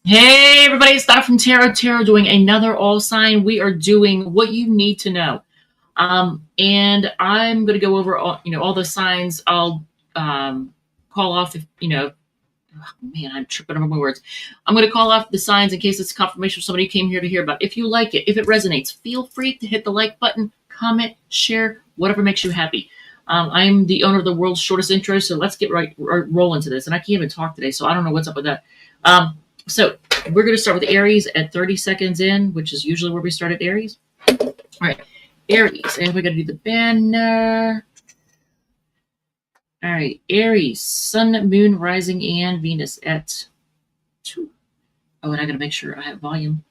Hey everybody, it's Donna from Tarot doing another all sign. We are doing what you need to know. And I'm going to go over all the signs. I'll call off if, oh, man, I'm tripping over my words. I'm going to call off the signs in case it's confirmation of somebody who came here to hear about. If you like it, if it resonates, feel free to hit the like button, comment, share, whatever makes you happy. I'm the owner of the world's shortest intro, so let's get roll into this. And I can't even talk today, so I don't know what's up with that. So we're going to start with Aries at 30 seconds in, which is usually where we start at Aries. All right, Aries, and we're going to do the banner. All right, Aries, Sun, Moon, Rising, and Venus at 2. Oh, and I got to make sure I have volume.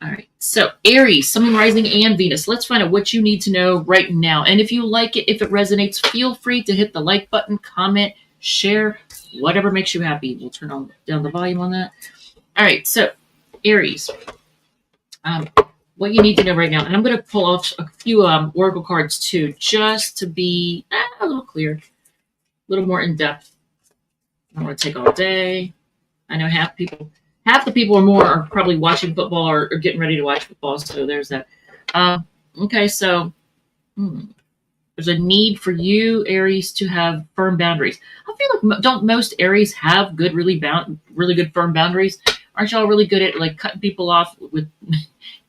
All right, so Aries, Sun, Moon, Rising, and Venus. Let's find out what you need to know right now. And if you like it, if it resonates, feel free to hit the like button, comment, share, whatever makes you happy. We'll turn down the volume on that. All right, so Aries, what you need to know right now, and I'm going to pull off a few oracle cards too, just to be a little clear, a little more in depth. I don't want to take all day. I know half the people or more are probably watching football or getting ready to watch football, so there's that. Okay, so there's a need for you, Aries, to have firm boundaries. I feel like don't most Aries have good, really good firm boundaries? Aren't y'all really good at like cutting people off with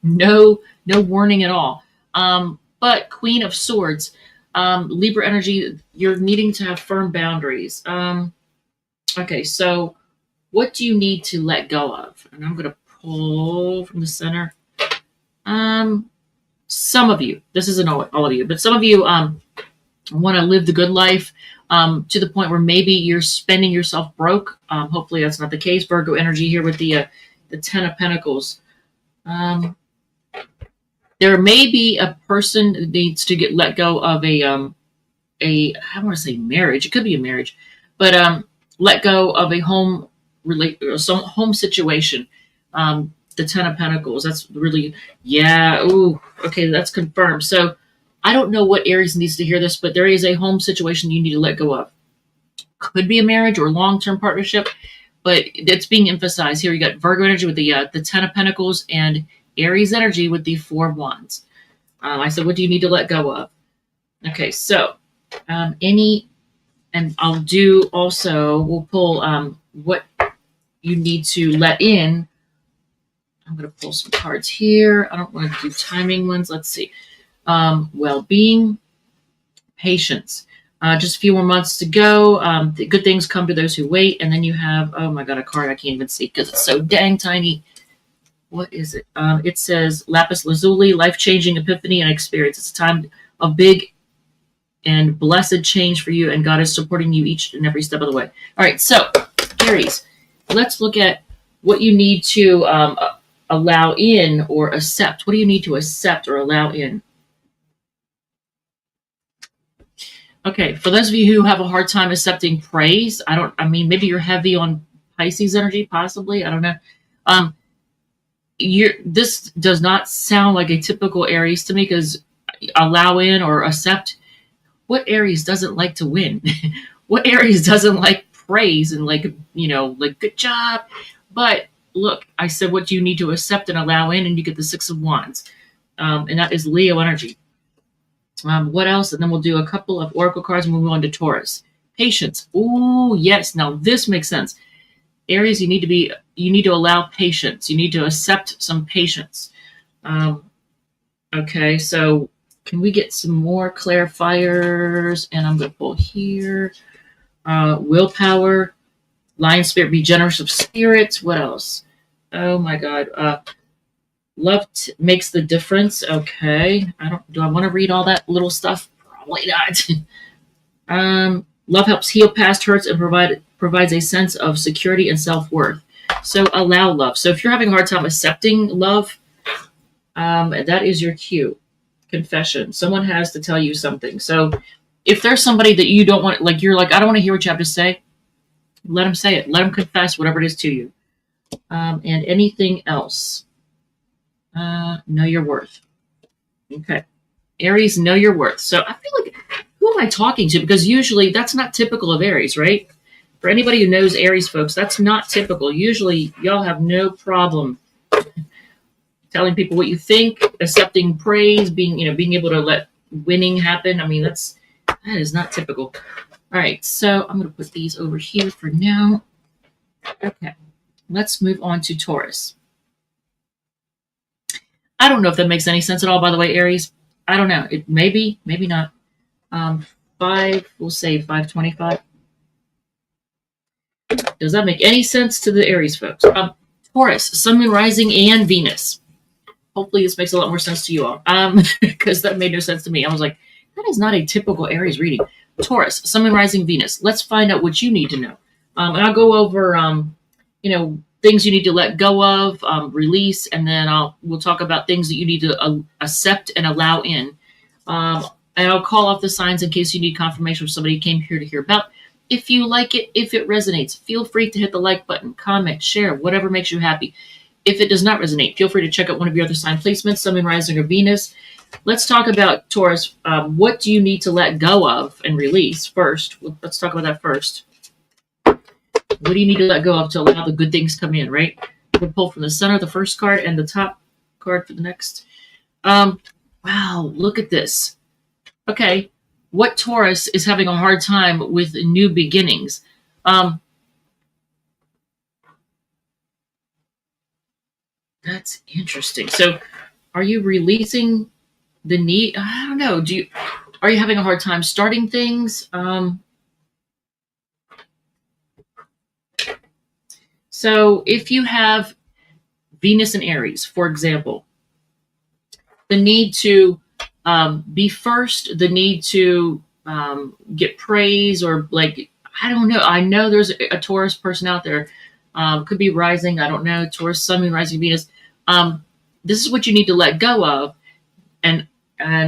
no warning at all? But Queen of Swords, Libra energy, you're needing to have firm boundaries. Okay, so what do you need to let go of? And I'm going to pull from the center. Some of you, this isn't all of you, but some of you want to live the good life to the point where maybe you're spending yourself broke. Hopefully that's not the case. Virgo energy here with the Ten of Pentacles. There may be a person that needs to get let go of I don't want to say marriage. It could be a marriage, but let go of a home situation. The Ten of Pentacles. That's really, yeah. Ooh, okay, that's confirmed. So I don't know what Aries needs to hear this, but there is a home situation you need to let go of. Could be a marriage or long-term partnership, but it's being emphasized here. You got Virgo energy with the Ten of Pentacles and Aries energy with the Four of Wands. I said, what do you need to let go of? Okay, so and I'll do also, we'll pull what you need to let in. I'm going to pull some cards here. I don't want to do timing ones. Let's see. Well-being, patience. Just a few more months to go. The good things come to those who wait. And then you have, oh my God, a card I can't even see because it's so dang tiny. What is it? It says Lapis Lazuli, life-changing epiphany and experience. It's a time of big and blessed change for you, and God is supporting you each and every step of the way. All right, so Aries, let's look at what you need to allow in or accept. What do you need to accept or allow in? Okay, for those of you who have a hard time accepting praise, maybe you're heavy on Pisces energy, possibly. I don't know. This does not sound like a typical Aries to me, because allow in or accept. What Aries doesn't like to win? What Aries doesn't like praise and like good job? But look, I said what you need to accept and allow in, and you get the Six of Wands. And that is Leo energy. What else? And then we'll do a couple of oracle cards and we'll move on to Taurus. Patience. Ooh, yes. Now this makes sense. Aries, you need to allow patience. You need to accept some patience. Okay, so can we get some more clarifiers? And I'm going to pull here. Willpower. Lion spirit, be generous of spirit. What else? Oh my God. Love makes the difference. Okay. Do I want to read all that little stuff? Probably not. Love helps heal past hurts and provides a sense of security and self-worth. So allow love. So if you're having a hard time accepting love, that is your cue. Confession. Someone has to tell you something. So if there's somebody that you don't want, like you're like, I don't want to hear what you have to say, let them say it. Let them confess whatever it is to you. And anything else. Know your worth. Okay. Aries, know your worth. So I feel like, who am I talking to? Because usually that's not typical of Aries, right? For anybody who knows Aries folks, that's not typical. Usually y'all have no problem telling people what you think, accepting praise, being able to let winning happen. I mean, that is not typical. All right, so I'm going to put these over here for now. Okay, let's move on to Taurus. I don't know if that makes any sense at all, by the way, Aries. I don't know. It maybe not. We'll say 525. Does that make any sense to the Aries folks? Taurus, Sun, Moon, Rising, and Venus. Hopefully this makes a lot more sense to you all, because that made no sense to me. I was like, that is not a typical Aries reading. Taurus, Sun, Moon, Rising, Venus. Let's find out what you need to know. And I'll go over, things you need to let go of, release, and then we'll talk about things that you need to accept and allow in. And I'll call off the signs in case you need confirmation from somebody who came here to hear about. If you like it, if it resonates, feel free to hit the like button, comment, share, whatever makes you happy. If it does not resonate, feel free to check out one of your other sign placements, Sun, Moon, Rising, or Venus. Let's talk about Taurus. What do you need to let go of and release first? Let's talk about that first. What do you need to let go of to allow the good things to come in, right? We'll pull from the center, the first card, and the top card for the next. Wow, look at this. Okay, what Taurus is having a hard time with new beginnings? That's interesting. So are you releasing the need? I don't know. Are you having a hard time starting things? So if you have Venus and Aries, for example, the need to be first, the need to get praise, or like, I don't know. I know there's a Taurus person out there. Could be rising. I don't know. Taurus, Sun, Moon, Rising, Venus. This is what you need to let go of and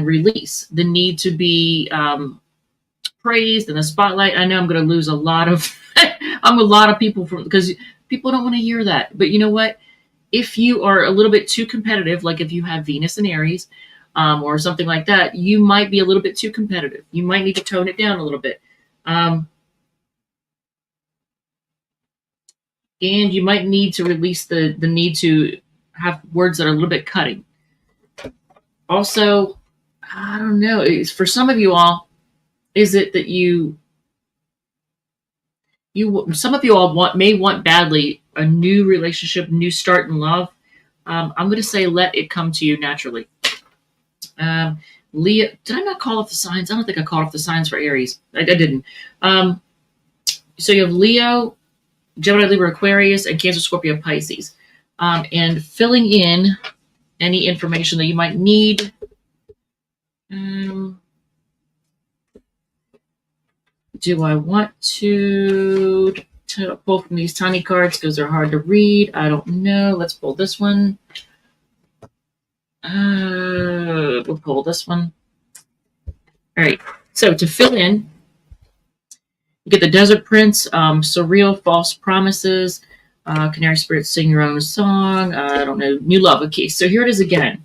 release. The need to be praised in the spotlight. I know I'm going to lose a lot of people because people don't want to hear that. But you know what? If you are a little bit too competitive, like if you have Venus and Aries or something like that, you might be a little bit too competitive. You might need to tone it down a little bit. And you might need to release the need to have words that are a little bit cutting. Also, I don't know, for some of you all, is it that some of you all may want badly a new relationship, new start in love. I'm going to say let it come to you naturally. Leo, did I not call off the signs? I don't think I called off the signs for Aries. I didn't. So you have Leo, Gemini, Libra, Aquarius, and Cancer, Scorpio, Pisces. And filling in any information that you might need. Do I want to pull from these tiny cards because they're hard to read? I don't know. Let's pull this one. We'll pull this one. All right. So to fill in, you get the Desert Prince, Surreal, False Promises, Canary Spirits, Sing Your Own Song, I don't know, New Love. Okay, so here it is again.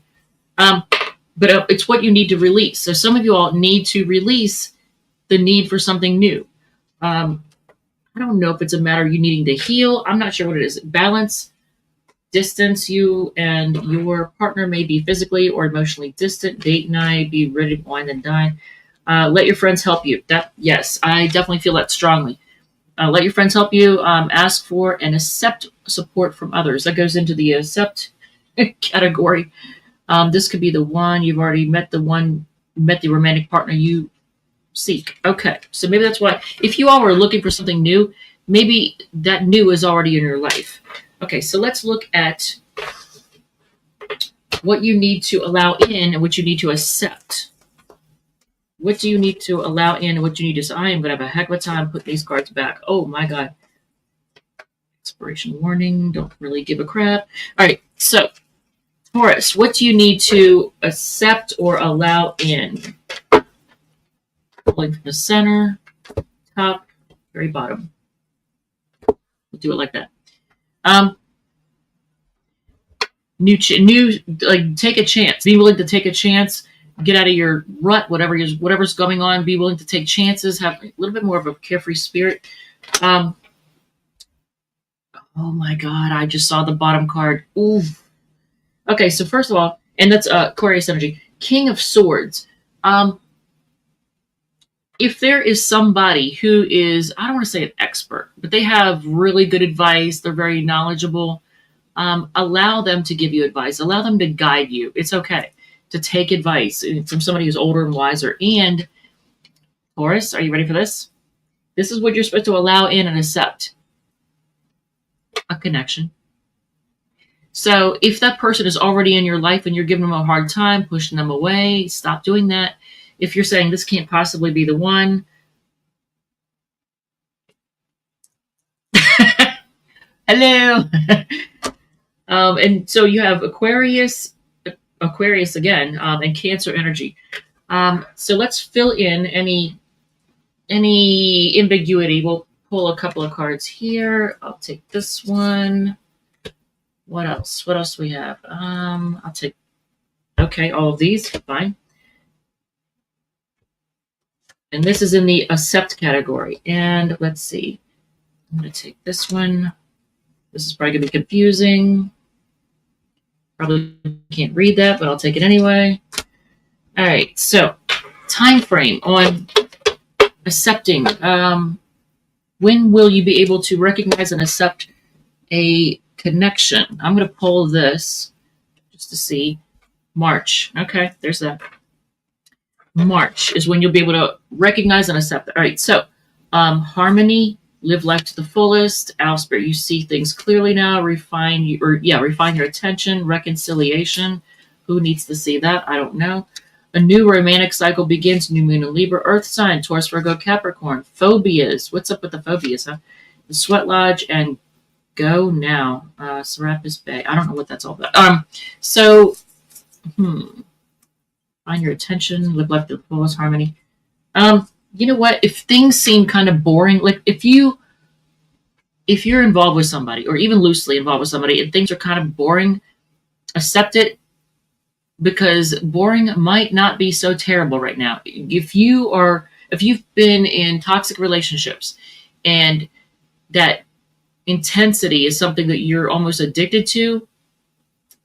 But it's what you need to release. So some of you all need to release the need for something new. I don't know if it's a matter of you needing to heal. I'm not sure what it is. Balance, distance. You and your partner may be physically or emotionally distant. Date night, be ready to wine and dine. Let your friends help you. Yes, I definitely feel that strongly. Let your friends help you. Ask for and accept support from others. That goes into the accept category. This could be the one you've already met, the romantic partner you seek. Okay, so maybe that's why. If you all were looking for something new, maybe that new is already in your life. Okay, so let's look at what you need to allow in and what you need to accept. What do you need to allow in and what you need to say? I am going to have a heck of a time putting these cards back. Oh my God. Expiration warning. Don't really give a crap. All right. So, Taurus, what do you need to accept or allow in? Pulling from the center, top, very bottom. We'll do it like that. Take a chance. Be willing to take a chance. Get out of your rut, whatever's going on. Be willing to take chances. Have a little bit more of a carefree spirit. Oh my God, I just saw the bottom card. Ooh. Okay, so first of all, and that's Aquarius energy. King of Swords. If there is somebody who is, I don't want to say an expert, but they have really good advice, they're very knowledgeable, allow them to give you advice, allow them to guide you. It's okay to take advice from somebody who's older and wiser. And Taurus, are you ready for this? This is what you're supposed to allow in and accept: a connection. So if that person is already in your life and you're giving them a hard time, pushing them away, stop doing that. If you're saying this can't possibly be the one, hello. And so you have Aquarius again, and Cancer energy. So let's fill in any ambiguity. We'll pull a couple of cards here. I'll take this one. What else? What else do we have? I'll take, okay, all of these, fine. And this is in the accept category. And let's see. I'm going to take this one. This is probably going to be confusing. Probably can't read that, but I'll take it anyway. All right, so time frame on accepting. When will you be able to recognize and accept a connection? I'm going to pull this just to see. March. Okay, there's that. March is when you'll be able to recognize and accept it. All right, so harmony, live life to the fullest. Alspert, you see things clearly now. Refine your attention. Reconciliation. Who needs to see that? I don't know. A new romantic cycle begins. New moon in Libra, Earth sign, Taurus, Virgo, Capricorn. Phobias. What's up with the phobias, huh? The Sweat Lodge and Go Now. Serapis Bay. I don't know what that's all about. Find your attention. Live life to the fullest. Harmony. You know what? If things seem kind of boring, like if you're involved with somebody, or even loosely involved with somebody, and things are kind of boring, accept it, because boring might not be so terrible right now. If you've been in toxic relationships and that intensity is something that you're almost addicted to,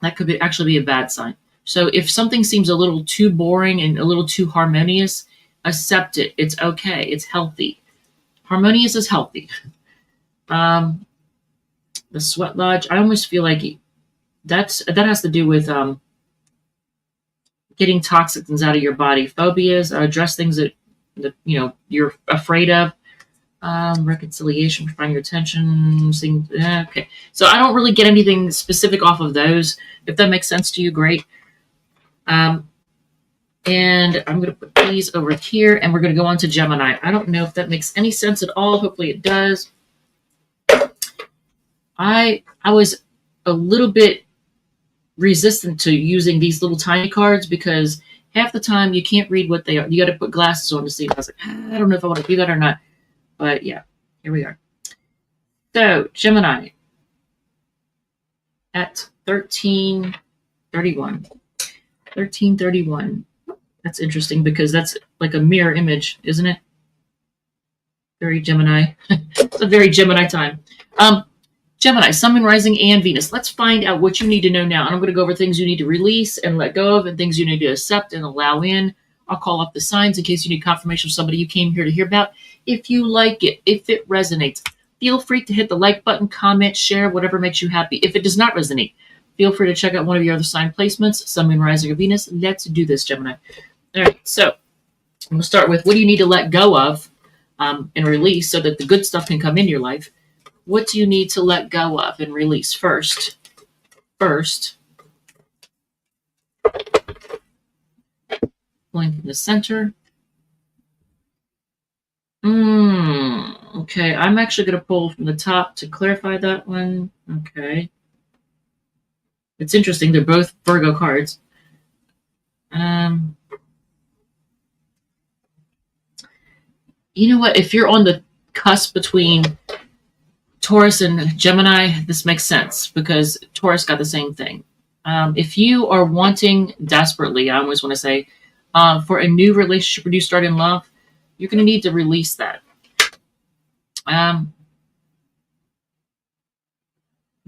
that could actually be a bad sign. So if something seems a little too boring and a little too harmonious, accept it. It's okay. It's healthy. Harmonious is healthy. The Sweat Lodge, I almost feel like that has to do with getting toxic things out of your body. Phobias, address things that you're afraid of. Reconciliation, find your attention. Okay. So I don't really get anything specific off of those. If that makes sense to you, great. And I'm going to put these over here, and we're going to go on to Gemini. I don't know if that makes any sense at all. Hopefully it does. I was a little bit resistant to using these little tiny cards because half the time you can't read what they are. You got to put glasses on to see. I was like, I don't know if I want to do that or not. But yeah, here we are. So Gemini at 1331. 1331. That's interesting because that's like a mirror image, isn't it? Very Gemini. It's a very Gemini time. Gemini, Sun, Moon, Rising, and Venus. Let's find out what you need to know now. And I'm going to go over things you need to release and let go of, and things you need to accept and allow in. I'll call up the signs in case you need confirmation of somebody you came here to hear about. If you like it, if it resonates, feel free to hit the like button, comment, share, whatever makes you happy. If it does not resonate, feel free to check out one of your other sign placements, Sun, Moon, Rising, or Venus. Let's do this, Gemini. All right, so I'm going to start with what do you need to let go of and release so that the good stuff can come into your life. What do you need to let go of and release first? Pulling from the center. Okay, I'm actually going to pull from the top to clarify that one. Okay. It's interesting. They're both Virgo cards. You know what? If you're on the cusp between Taurus and Gemini, this makes sense because Taurus got the same thing. If you are wanting desperately, I always want to say, for a new relationship or new start in love, you're going to need to release that.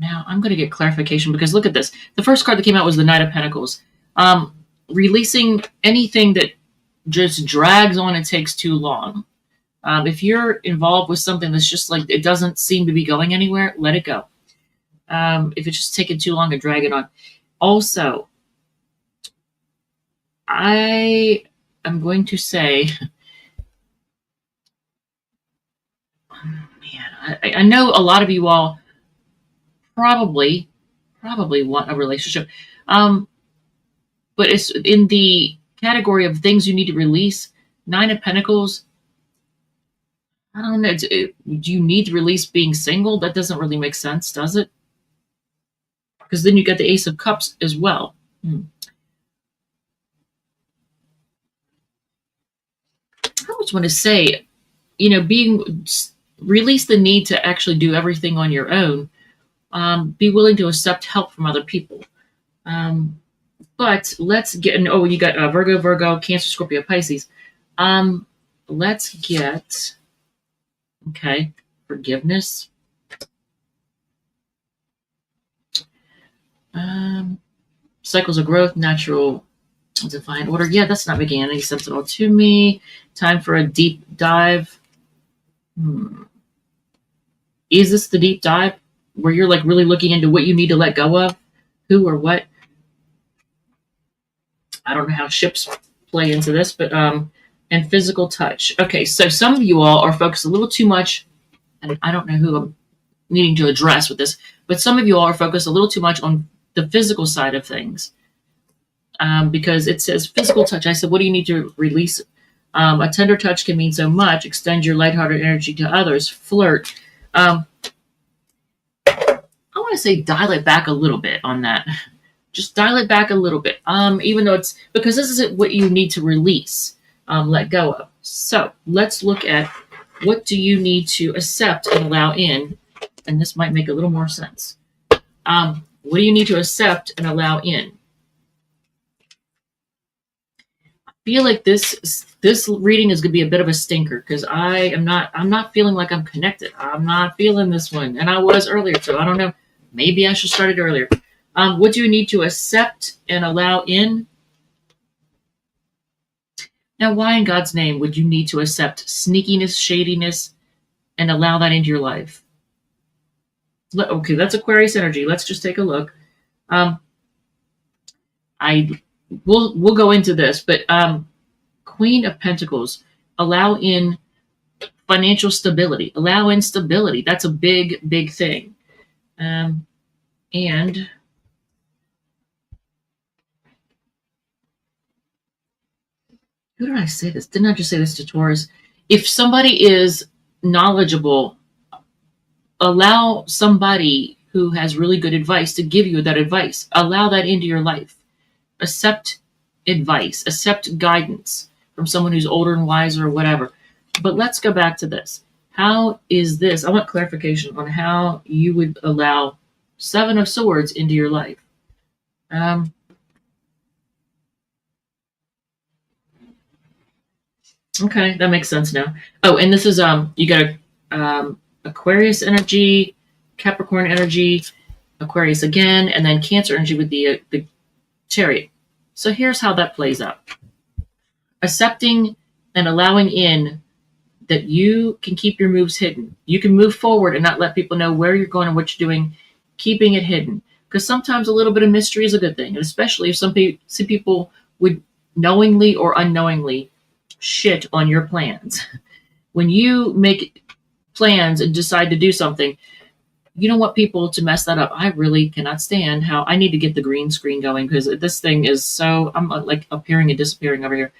Now I'm going to get clarification because look at this. The first card that came out was the Knight of Pentacles. Releasing anything that just drags on and takes too long. If you're involved with something that's just like it doesn't seem to be going anywhere, let it go. If it's just taking too long to drag it on. Also, I am going to say, man, I know a lot of you all probably want a relationship. But it's in the category of things you need to release. Nine of Pentacles, I don't know. Do you need to release being single? That doesn't really make sense, does it? Because then you get the Ace of Cups as well. I always want to say, release the need to actually do everything on your own. Be willing to accept help from other people. But let's get, you got Virgo, Cancer, Scorpio, Pisces. Let's get, forgiveness. Cycles of growth, natural, divine order. Yeah, that's not making any sense at all to me. Time for a deep dive. Is this the deep dive where you're like really looking into what you need to let go of? Who or what? I don't know how ships play into this, but and physical touch. Okay, so some of you all are focused a little too much, and I don't know who I'm needing to address with this, but some of you all are focused a little too much on the physical side of things. Because it says physical touch. I said, what do you need to release? A tender touch can mean so much. Extend your lighthearted energy to others. Flirt. I want to say dial it back a little bit on that. Just dial it back a little bit. Even though it's because this isn't what you need to release, let go of. So let's look at what do you need to accept and allow in, and this might make a little more sense. What do you need to accept and allow in? I feel like this reading is going to be a bit of a stinker because I'm not feeling like I'm connected. I'm not feeling this one, and I was earlier, so I don't know. Maybe I should start it earlier. What do you need to accept and allow in? Now, why in God's name would you need to accept sneakiness, shadiness, and allow that into your life? Okay, that's Aquarius energy. Let's just take a look. We'll go into this, but Queen of Pentacles, allow in financial stability. Allow in stability. That's a big, big thing. And who did I say this? Didn't I just say this to Taurus? If somebody is knowledgeable, allow somebody who has really good advice to give you that advice. Allow that into your life. Accept advice. Accept guidance from someone who's older and wiser or whatever. But let's go back to this. How is this? I want clarification on how you would allow Seven of Swords into your life. Okay, that makes sense now. Oh, and this is you got Aquarius energy, Capricorn energy, Aquarius again, and then Cancer energy with the Chariot. So here's how that plays out. Accepting and allowing in that you can keep your moves hidden. You can move forward and not let people know where you're going and what you're doing, keeping it hidden. Because sometimes a little bit of mystery is a good thing, and especially if some people would knowingly or unknowingly shit on your plans. When you make plans and decide to do something, you don't want people to mess that up. I really cannot stand how I need to get the green screen going because this thing is so, I'm like appearing and disappearing over here.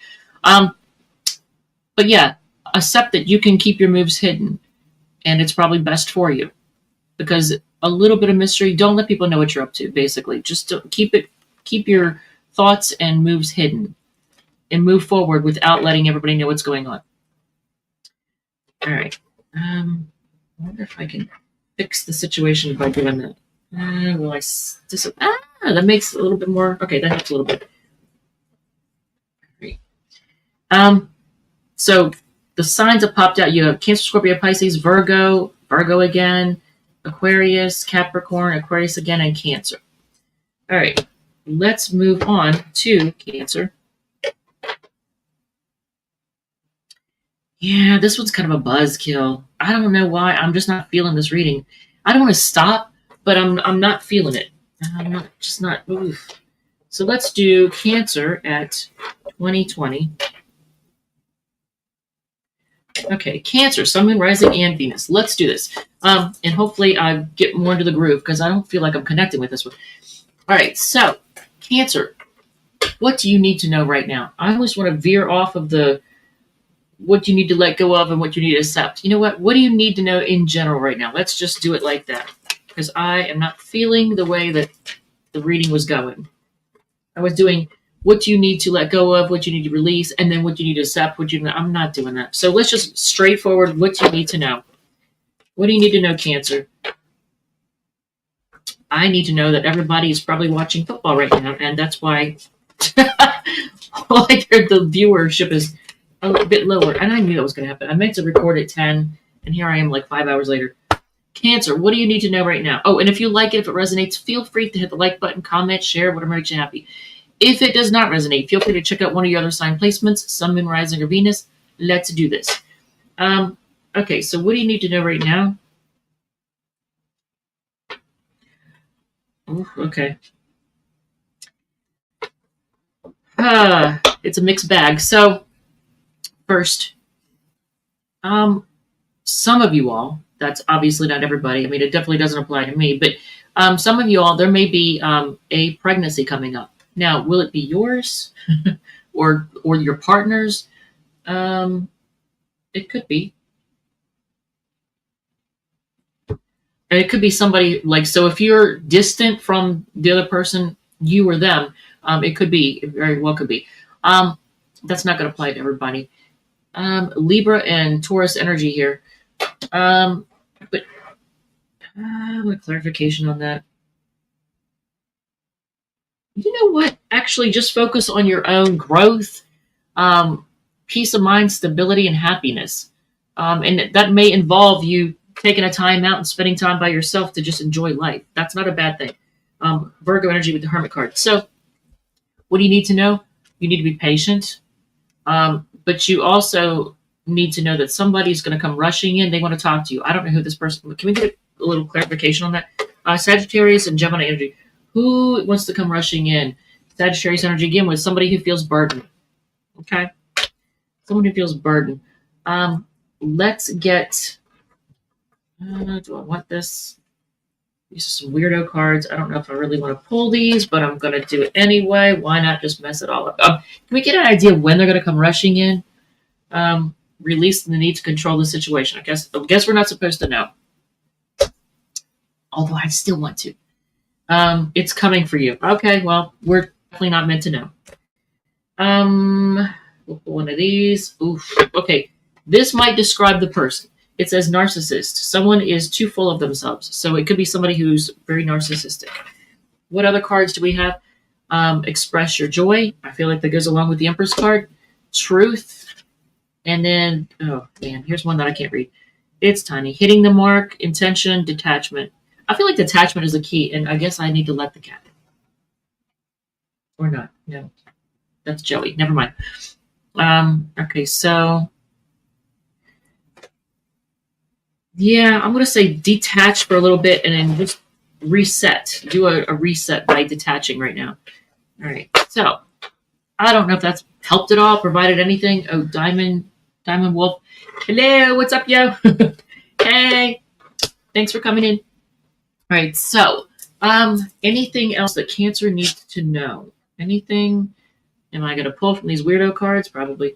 But yeah, accept that you can keep your moves hidden and it's probably best for you because a little bit of mystery, don't let people know what you're up to, basically. Just keep your thoughts and moves hidden and move forward without letting everybody know what's going on. All right. I wonder if I can fix the situation by doing that. Will I that makes a little bit more. Okay, that helps a little bit. Great. So the signs that popped out, you have Cancer, Scorpio, Pisces, Virgo again, Aquarius, Capricorn, Aquarius again, and Cancer. All right, let's move on to Cancer. Yeah, this one's kind of a buzzkill. I don't know why. I'm just not feeling this reading. I don't want to stop, but I'm not feeling it. I'm not just not. Oof. So let's do Cancer at 2020. Okay, Cancer, Sun, Moon, Rising, and Venus. Let's do this. And hopefully I get more into the groove because I don't feel like I'm connecting with this one. All right, so Cancer, what do you need to know right now? I always want to veer off of the what you need to let go of and what you need to accept. You know what? What do you need to know in general right now? Let's just do it like that because I am not feeling the way that the reading was going. I was doing what you need to let go of, what you need to release, and then what you need to accept. I'm not doing that. So let's just straightforward what you need to know. What do you need to know, Cancer? I need to know that everybody is probably watching football right now, and that's why the viewership is a little bit lower. And I knew that was going to happen. I meant to record at 10, and here I am like 5 hours later. Cancer, what do you need to know right now? Oh, and if you like it, if it resonates, feel free to hit the like button, comment, share, whatever makes you happy. If it does not resonate, feel free to check out one of your other sign placements, Sun, Moon, Rising, or Venus. Let's do this. Okay, so what do you need to know right now? Ooh, okay. It's a mixed bag. So, first, some of you all, that's obviously not everybody. I mean, it definitely doesn't apply to me, but some of you all, there may be a pregnancy coming up. Now, will it be yours or your partner's? It could be. And it could be somebody like, so if you're distant from the other person, you or them, it could be, it very well could be. That's not going to apply to everybody. Libra and Taurus energy here. But a clarification on that. You know what? Actually, just focus on your own growth, peace of mind, stability, and happiness. And that may involve you taking a time out and spending time by yourself to just enjoy life. That's not a bad thing. Virgo energy with the Hermit card. So what do you need to know? You need to be patient. But you also need to know that somebody's going to come rushing in. They want to talk to you. I don't know who this person. Can we get a little clarification on that? Sagittarius and Gemini energy. Who wants to come rushing in? Sagittarius energy again with somebody who feels burdened. Okay, someone who feels burdened. Let's get. Do I want this? These are some weirdo cards. I don't know if I really want to pull these, but I'm going to do it anyway. Why not just mess it all up? Can we get an idea of when they're going to come rushing in? Releasing the need to control the situation. I guess we're not supposed to know. Although I still want to. It's coming for you. Okay, well, we're definitely not meant to know. We'll pull one of these. Oof. Okay, this might describe the person. It says narcissist. Someone is too full of themselves. So it could be somebody who's very narcissistic. What other cards do we have? Express your joy. I feel like that goes along with the Empress card. Truth. And then, oh man, here's one that I can't read. It's tiny. Hitting the mark, intention, detachment. I feel like detachment is the key, and I guess I need to let the cat. Or not. No. That's Joey. Never mind. Okay, so yeah, I'm going to say detach for a little bit and then just reset. Do a reset by detaching right now. All right. So I don't know if that's helped at all, provided anything. Oh, Diamond Wolf. Hello, what's up, yo? Hey, thanks for coming in. All right. So, anything else that Cancer needs to know? Anything? Am I going to pull from these weirdo cards? Probably.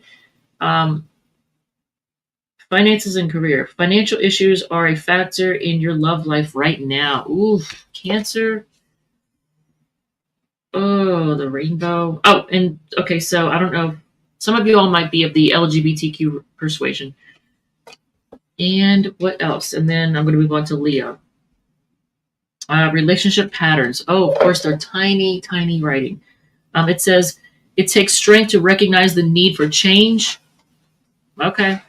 Finances and career. Financial issues are a factor in your love life right now. Ooh, Cancer. Oh, the rainbow. Oh, and okay, so I don't know. Some of you all might be of the LGBTQ persuasion. And what else? And then I'm going to move on to Leo. Relationship patterns. Oh, of course, they're tiny, tiny writing. It says, it takes strength to recognize the need for change. Okay.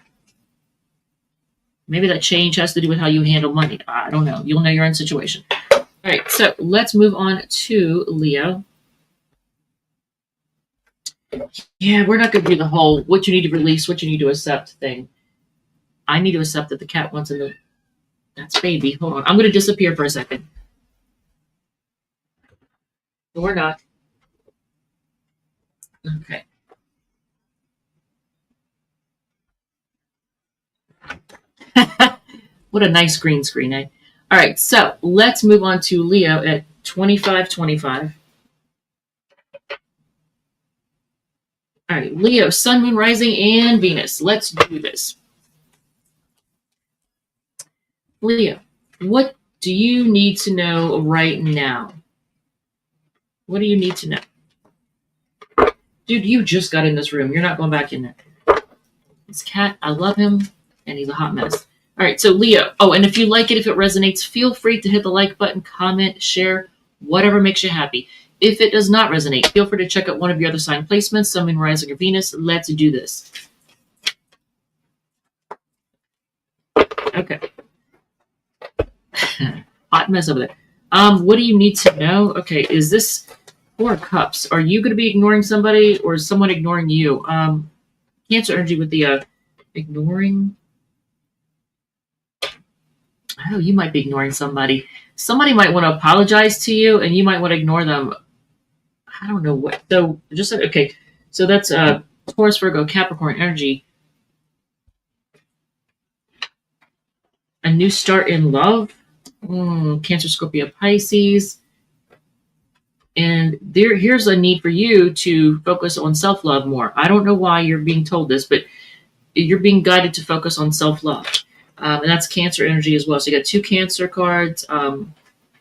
Maybe that change has to do with how you handle money. I don't know. You'll know your own situation. All right, so let's move on to Leo. Yeah, we're not going to do the whole what you need to release, what you need to accept thing. I need to accept that the cat wants in the... That's baby. Hold on. I'm going to disappear for a second. Or not. Okay. What a nice green screen, eh? All right, so let's move on to Leo at 2525. All right, Leo, Sun, Moon, Rising, and Venus. Let's do this. Leo, what do you need to know right now? What do you need to know? Dude, you just got in this room. You're not going back in there. This cat, I love him, and he's a hot mess. All right, so Leo. Oh, and if you like it, if it resonates, feel free to hit the like button, comment, share, whatever makes you happy. If it does not resonate, feel free to check out one of your other sign placements, Sun, Moon, Rising, or Venus. Let's do this. Okay. Hot mess over there. What do you need to know? Okay, is this Four of Cups? Are you going to be ignoring somebody, or is someone ignoring you? Cancer energy with the ignoring. Oh, you might be ignoring somebody. Somebody might want to apologize to you, and you might want to ignore them. I don't know what. So just okay. So that's Taurus, Virgo, Capricorn energy. A new start in love. Cancer, Scorpio, Pisces. And here's a need for you to focus on self-love more. I don't know why you're being told this, but you're being guided to focus on self-love. And that's Cancer energy as well. So you got 2 Cancer cards,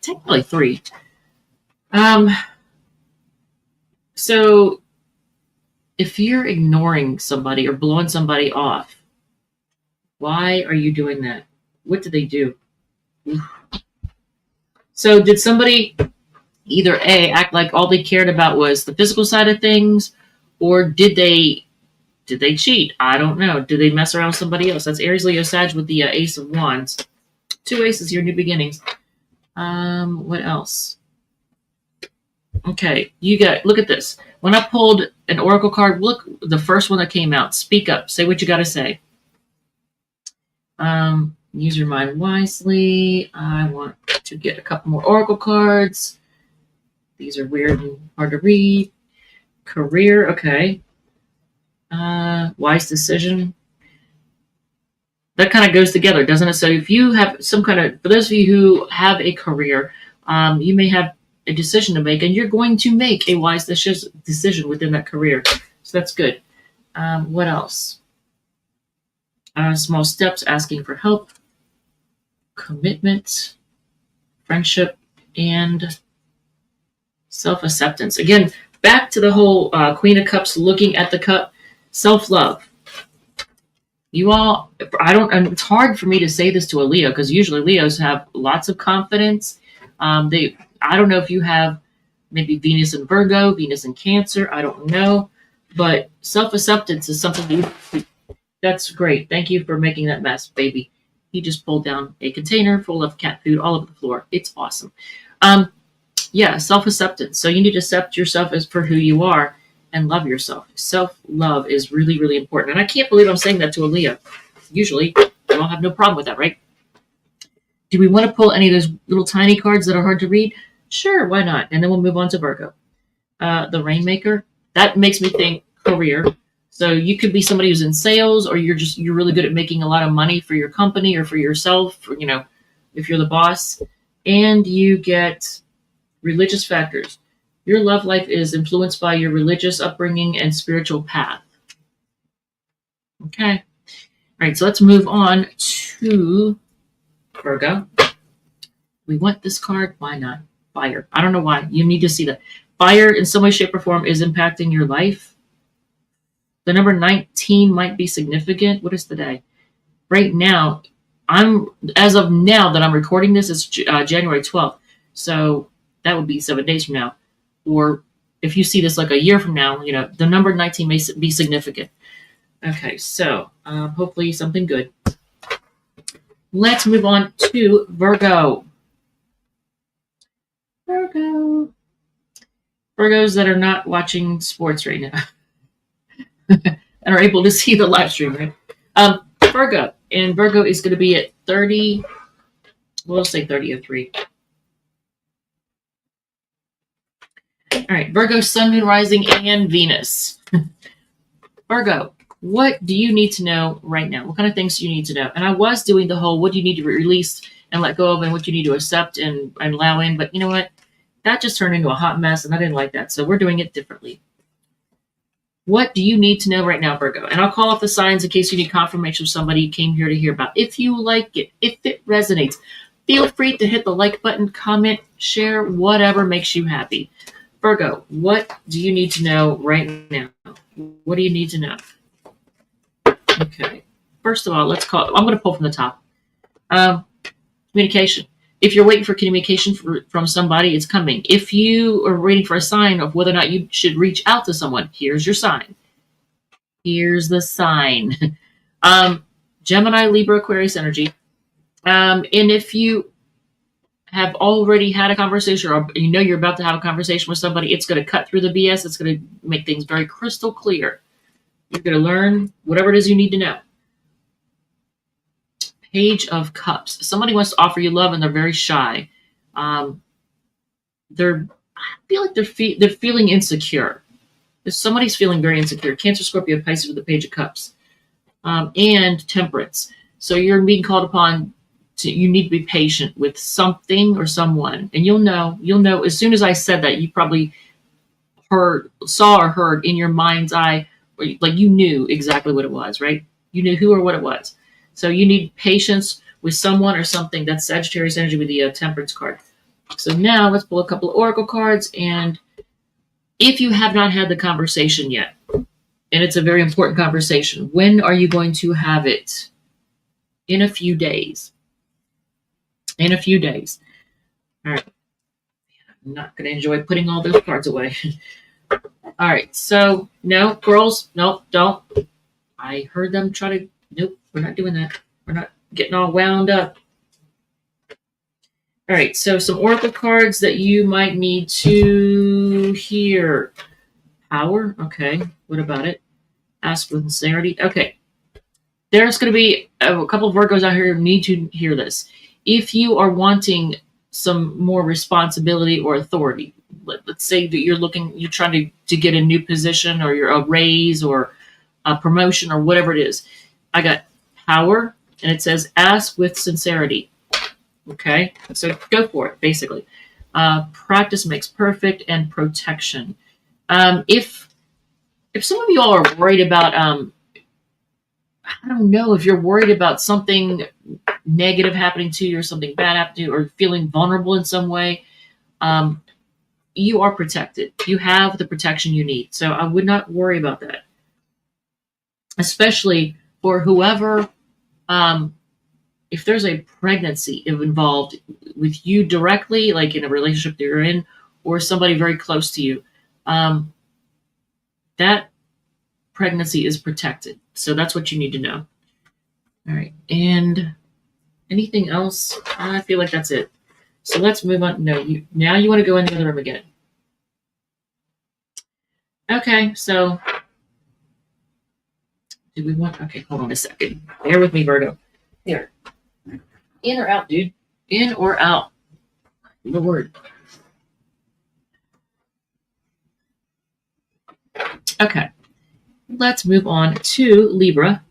technically 3. So if you're ignoring somebody or blowing somebody off, why are you doing that? What did they do? So did somebody either A, act like all they cared about was the physical side of things, or did they cheat? I don't know. Did they mess around with somebody else? That's Aries, Leo, Sag with the Ace of Wands. 2 aces here, new beginnings. What else? Okay, look at this. When I pulled an oracle card, look, the first one that came out. Speak up. Say what you got to say. Use your mind wisely. I want to get a couple more oracle cards. These are weird and hard to read. Career, okay. Wise decision. That kind of goes together, doesn't it? So if you have some kind of, for those of you who have a career, you may have a decision to make, and you're going to make a wise decision within that career. So that's good. What else? Small steps, asking for help, commitment, friendship, and self-acceptance. Again, back to the whole Queen of Cups, looking at the cup, self-love. You all, and it's hard for me to say this to a Leo because usually Leos have lots of confidence. I don't know if you have maybe Venus in Virgo, Venus in Cancer. I don't know, but self-acceptance is something that's great. Thank you for making that mess, baby. He just pulled down a container full of cat food all over the floor. It's awesome. Yeah, self-acceptance. So you need to accept yourself as for who you are and love yourself. Self-love is really, really important. And I can't believe I'm saying that to a Leo. Usually, you all have no problem with that, right? Do we want to pull any of those little tiny cards that are hard to read? Sure, why not? And then we'll move on to Virgo. The Rainmaker. That makes me think career. So you could be somebody who's in sales, or you're really good at making a lot of money for your company or for yourself, or, if you're the boss. And you get religious factors. Your love life is influenced by your religious upbringing and spiritual path. Okay. All right, so let's move on to Virgo. We want this card. Why not? Fire. I don't know why. You need to see that. Fire in some way, shape, or form is impacting your life. The number 19 might be significant. What is the day? Right now, as of now that I'm recording this, it's January 12th. So that would be 7 days from now. Or if you see this like a year from now, the number 19 may be significant. Okay, so hopefully something good. Let's move on to Virgo. Virgos that are not watching sports right now and are able to see the live stream, right? Virgo. And Virgo is going to be at 30. We'll say 3003. All right. Virgo, Sun, Moon, Rising, and Venus. Virgo, what do you need to know right now? What kind of things do you need to know? And I was doing the whole what do you need to release and let go of and what you need to accept and allow in. But you know what? That just turned into a hot mess, and I didn't like that. So we're doing it differently. What do you need to know right now, Virgo? And I'll call off the signs in case you need confirmation of somebody you came here to hear about. If you like it, if it resonates, feel free to hit the like button, comment, share, whatever makes you happy. Virgo, what do you need to know right now? What do you need to know? Okay. First of all, I'm going to pull from the top. Communication. If you're waiting for communication from somebody, it's coming. If you are waiting for a sign of whether or not you should reach out to someone, here's your sign. Here's the sign. Gemini, Libra, Aquarius energy. And if you have already had a conversation or you know you're about to have a conversation with somebody, it's going to cut through the BS. It's going to make things very crystal clear. You're going to learn whatever it is you need to know. Page of Cups. Somebody wants to offer you love and they're very shy. I feel like they're feeling insecure. If somebody's feeling very insecure, Cancer, Scorpio, Pisces with the Page of Cups, and Temperance. So you're being called upon to. You need to be patient with something or someone, and you'll know. As soon as I said that, you probably saw or heard in your mind's eye, like you knew exactly what it was, right? You knew who or what it was. So you need patience with someone or something. That's Sagittarius energy with the Temperance card. So now let's pull a couple of Oracle cards. And if you have not had the conversation yet, and it's a very important conversation, when are you going to have it? In a few days. In a few days. All right. I'm not going to enjoy putting all those cards away. All right. So, no, girls, no, don't. I heard them try to, nope. We're not doing that. We're not getting all wound up. All right, so some Oracle cards that you might need to hear. Power, okay. What about it? Ask with sincerity. Okay. There's going to be a couple of Virgos out here who need to hear this. If you are wanting some more responsibility or authority, let's say that you're trying to get a new position or you're a raise or a promotion or whatever it is. I got Power, and it says ask with sincerity. Okay, so go for it, basically. Practice makes perfect, and protection. If some of you all are worried about, I don't know, if you're worried about something negative happening to you or something bad happening to you or feeling vulnerable in some way, you are protected. You have the protection you need. So I would not worry about that. Especially for whoever, if there's a pregnancy involved with you directly, like in a relationship that you're in, or somebody very close to you, that pregnancy is protected. So that's what you need to know. All right. And anything else? I feel like that's it. So let's move on. No, now you want to go in the other room again. Okay. So do we want, okay, hold on a second. Bear with me, Virgo. Here. In or out, dude? In or out? The word. Okay. Let's move on to Libra.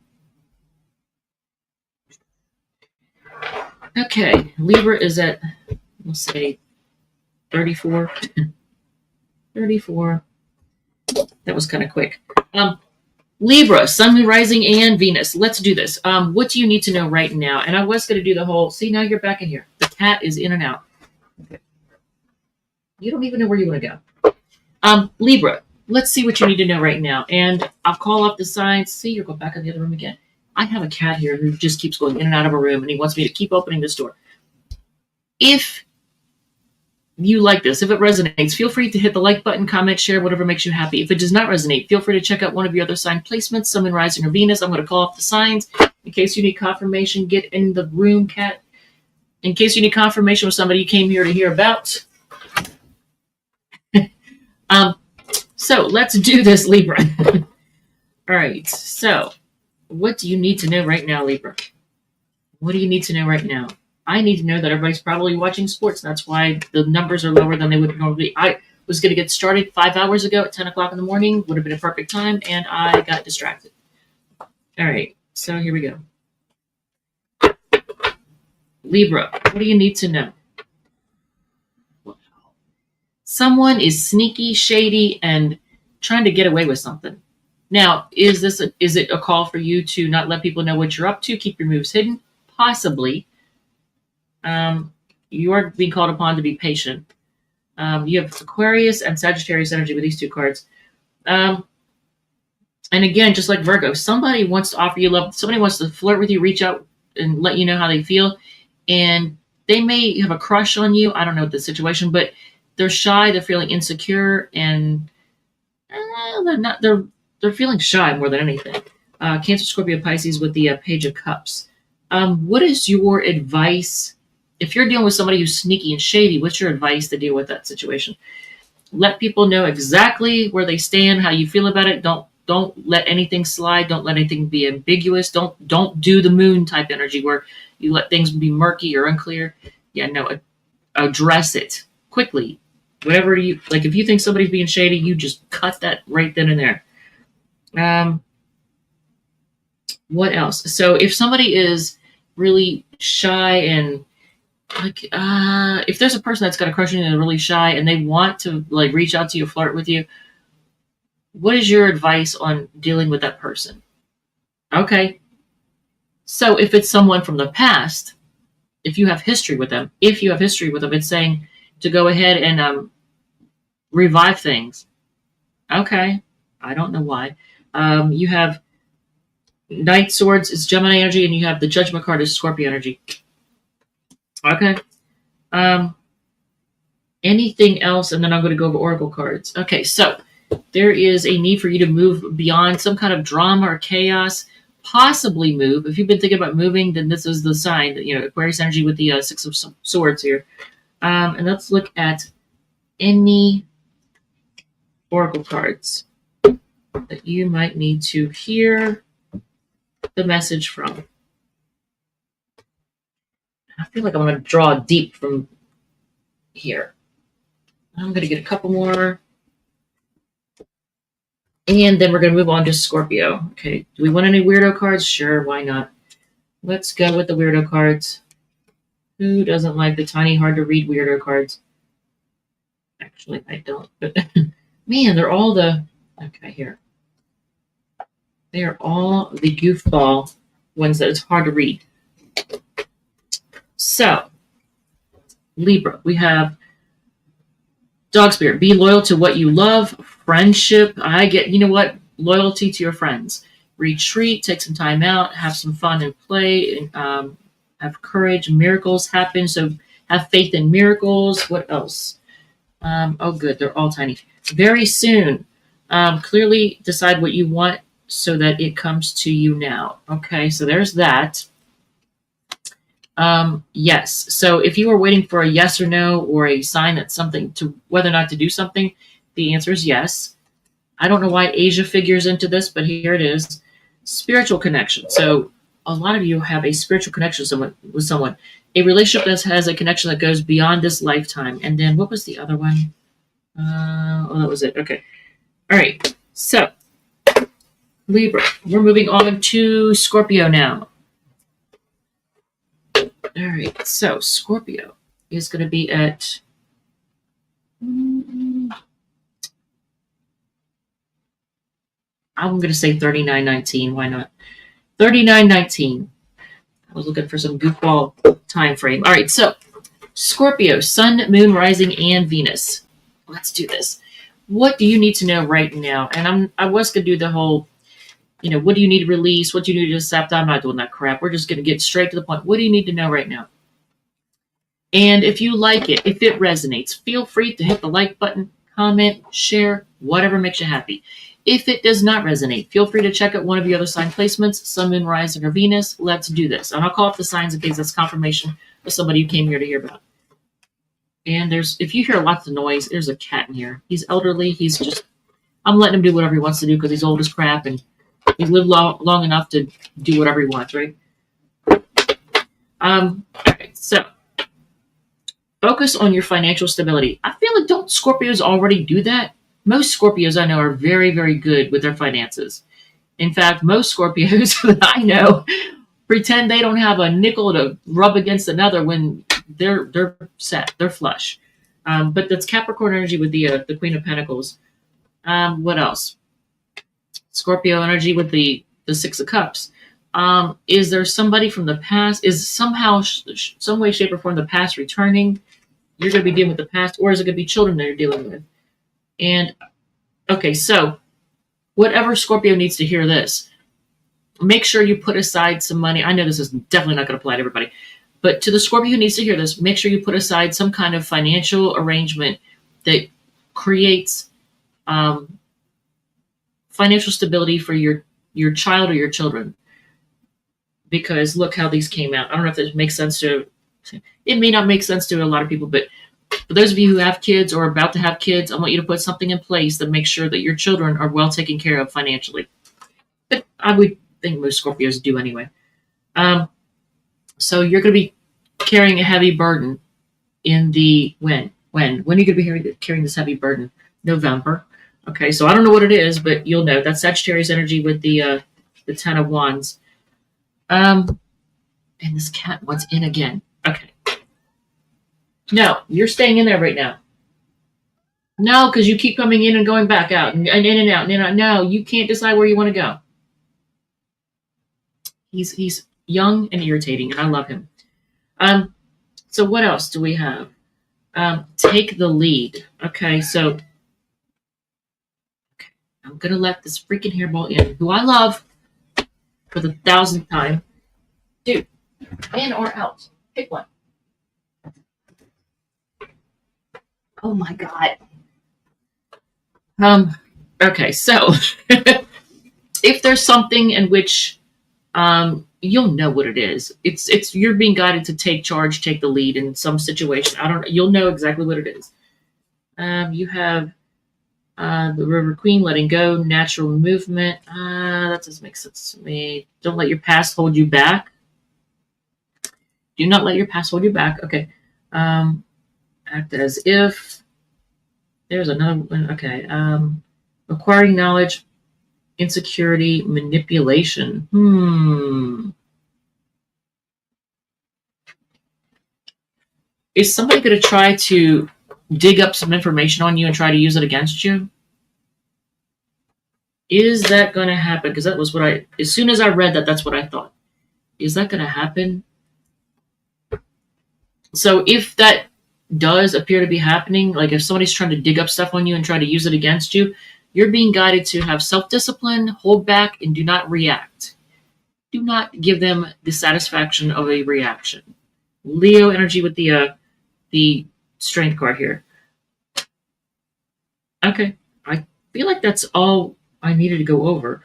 Okay. Libra is at, we'll say, 34. 34. That was kind of quick. Libra, Sun, Moon, Rising, and Venus. Let's do this. What do you need to know right now? And I was going to do the whole, see, now you're back in here. The cat is in and out. Okay. You don't even know where you want to go. Libra, let's see what you need to know right now. And I'll call up the signs. See, you're going back in the other room again. I have a cat here who just keeps going in and out of a room, and he wants me to keep opening this door. If you like this, if it resonates, feel free to hit the like button, comment, share, whatever makes you happy. If it does not resonate, feel free to check out one of your other sign placements, Sun, Moon, Rising, or Venus. I'm going to call off the signs. In case you need confirmation, get in the room, Cat. In case you need confirmation with somebody you came here to hear about. So let's do this, Libra. All right. So what do you need to know right now, Libra? What do you need to know right now? I need to know that everybody's probably watching sports. That's why the numbers are lower than they would normally be. I was going to get started 5 hours ago at 10 o'clock in the morning. Would have been a perfect time, and I got distracted. All right. So here we go. Libra, what do you need to know? Someone is sneaky, shady, and trying to get away with something. Now, is it a call for you to not let people know what you're up to? Keep your moves hidden? Possibly. You are being called upon to be patient. You have Aquarius and Sagittarius energy with these two cards. And again, just like Virgo, somebody wants to offer you love. Somebody wants to flirt with you, reach out and let you know how they feel. And they may have a crush on you. I don't know the situation, but they're shy. They're feeling insecure, and they're feeling shy more than anything. Cancer, Scorpio, Pisces with the Page of Cups. What is your advice if you're dealing with somebody who's sneaky and shady? What's your advice to deal with that situation? Let people know exactly where they stand, how you feel about it. Don't let anything slide. Don't let anything be ambiguous. Don't do the moon type energy where you let things be murky or unclear. Yeah, no, address it quickly. Whatever you like, if you think somebody's being shady, you just cut that right then and there. What else? So if somebody is really shy and like, if there's a person that's got a crush on you and they're really shy and they want to like reach out to you, flirt with you, what is your advice on dealing with that person? Okay. So if it's someone from the past, if you have history with them, it's saying to go ahead and revive things. Okay. I don't know why. You have Knight Swords is Gemini energy, and you have the Judgment card is Scorpio energy. Okay. Anything else? And then I'm going to go over Oracle cards. Okay, so there is a need for you to move beyond some kind of drama or chaos. Possibly move. If you've been thinking about moving, then this is the sign that, Aquarius energy with the Six of Swords here. And let's look at any Oracle cards that you might need to hear the message from. I feel like I'm going to draw deep from here. I'm going to get a couple more. And then we're going to move on to Scorpio. Okay, do we want any weirdo cards? Sure, why not? Let's go with the weirdo cards. Who doesn't like the tiny, hard-to-read weirdo cards? Actually, I don't. But man, they're all the... Okay, here. They are all the goofball ones that it's hard to read. So, Libra, we have Dog Spirit. Be loyal to what you love. Friendship. I get, loyalty to your friends. Retreat. Take some time out. Have some fun and play. And have courage. Miracles happen. So have faith in miracles. What else? Oh, good. They're all tiny. Very soon. Clearly decide what you want so that it comes to you now. Okay, so there's that. Yes. So if you were waiting for a yes or no or a sign that something to whether or not to do something, the answer is yes. I don't know why Asia figures into this, but here it is. Spiritual connection. So a lot of you have a spiritual connection with someone. A relationship that has a connection that goes beyond this lifetime. And then what was the other one? That was it. Okay. All right. So Libra, we're moving on to Scorpio now. All right, so Scorpio is going to be at I'm going to say 39.19. Why not? 39.19. I was looking for some goofball time frame. All right, so Scorpio, Sun, Moon, Rising, and Venus. Let's do this. What do you need to know right now? And I was going to do the whole, what do you need to release? What do you need to accept? I'm not doing that crap. We're just going to get straight to the point. What do you need to know right now? And if you like it, if it resonates, feel free to hit the like button, comment, share, whatever makes you happy. If it does not resonate, feel free to check out one of your other sign placements, Sun, Moon, Rising, or Venus. Let's do this. And I'll call up the signs in case that's confirmation of somebody who came here to hear about. And if you hear lots of noise, there's a cat in here. He's elderly. I'm letting him do whatever he wants to do because he's old as crap and he's lived long enough to do whatever he wants, right? Okay, so focus on your financial stability. I feel like don't Scorpios already do that? Most Scorpios I know are very, very good with their finances. In fact, most Scorpios that I know pretend they don't have a nickel to rub against another when they're set, they're flush. But that's Capricorn energy with the Queen of Pentacles. What else? Scorpio energy with the Six of Cups. Is there somebody from the past? Is somehow, some way, shape, or form, the past returning? You're going to be dealing with the past, or is it going to be children that you're dealing with? And okay, so whatever Scorpio needs to hear this, make sure you put aside some money. I know this is definitely not going to apply to everybody, but to the Scorpio who needs to hear this, make sure you put aside some kind of financial arrangement that creates financial stability for your child or your children. Because look how these came out. I don't know if this makes sense to, it may not make sense to a lot of people, but for those of you who have kids or about to have kids, I want you to put something in place that makes sure that your children are well taken care of financially. But I would think most Scorpios do anyway. So you're going to be carrying a heavy burden in the, when are you going to be carrying this heavy burden? November. Okay, so I don't know what it is, but you'll know. That's Sagittarius energy with the Ten of Wands. And this cat wants in again. Okay. No, you're staying in there right now. No, because you keep coming in and going back out and in and out and in and out. No, you can't decide where you want to go. He's young and irritating, and I love him. So what else do we have? Take the lead. Okay, so I'm gonna let this freaking hairball in, who I love for the 1,000th time. Dude, in or out? Pick one. Oh my God. Okay, so if there's something in which you'll know what it is. It's you're being guided to take charge, take the lead in some situation. You'll know exactly what it is. You have the River Queen, letting go, natural movement. That doesn't make sense to me. Don't let your past hold you back. Do not let your past hold you back. Okay. Act as if. There's another one. Okay. Acquiring knowledge, insecurity, manipulation. Is somebody going to try to dig up some information on you and try to use it against you? Is that going to happen? Because that was what as soon as I read that, that's what I thought. Is that going to happen? So if that does appear to be happening, like if somebody's trying to dig up stuff on you and try to use it against you, you're being guided to have self-discipline, hold back, and do not react. Do not give them the satisfaction of a reaction. Leo energy with the strength card here. Okay, I feel like that's all I needed to go over.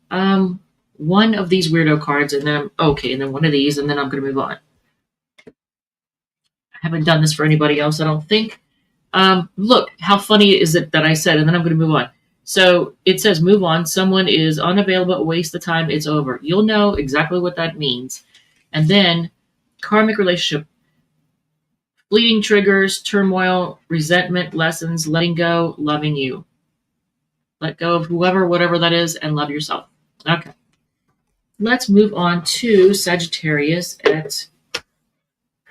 One of these weirdo cards, and then and then one of these, and then I'm going to move on. I haven't done this for anybody else, I don't think. Look, how funny is it that I said, and then I'm going to move on. So it says, move on. Someone is unavailable, a waste of time, it's over. You'll know exactly what that means. And then karmic relationship. Fleeting triggers, turmoil, resentment, lessons, letting go, loving you. Let go of whoever, whatever that is, and love yourself. Okay. Let's move on to Sagittarius at,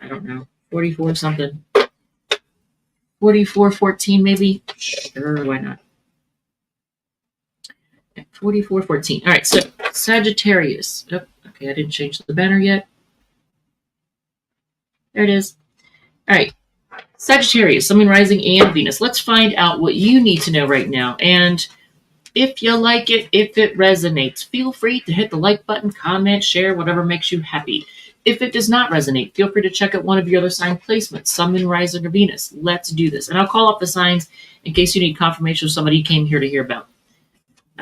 I don't know, 44 something. 44:14 maybe? Sure, why not? 44:14. All right, so Sagittarius. Oh, okay, I didn't change the banner yet. There it is. All right, Sagittarius, Sun, Moon, Rising, and Venus. Let's find out what you need to know right now. And if you like it, if it resonates, feel free to hit the like button, comment, share, whatever makes you happy. If it does not resonate, feel free to check out one of your other sign placements, Sun, Moon, Rising, or Venus. Let's do this. And I'll call up the signs in case you need confirmation of somebody you came here to hear about.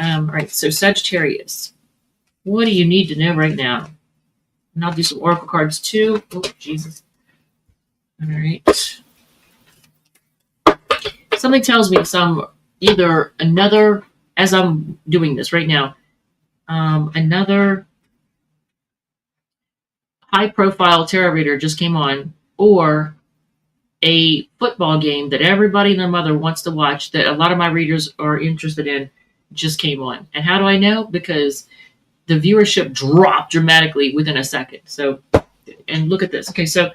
All right, so Sagittarius, what do you need to know right now? And I'll do some oracle cards too. Oh, Jesus. All right. Something tells me either another, as I'm doing this right now, another high-profile tarot reader just came on, or a football game that everybody and their mother wants to watch that a lot of my readers are interested in just came on. And how do I know? Because the viewership dropped dramatically within a second. So, and look at this. Okay, so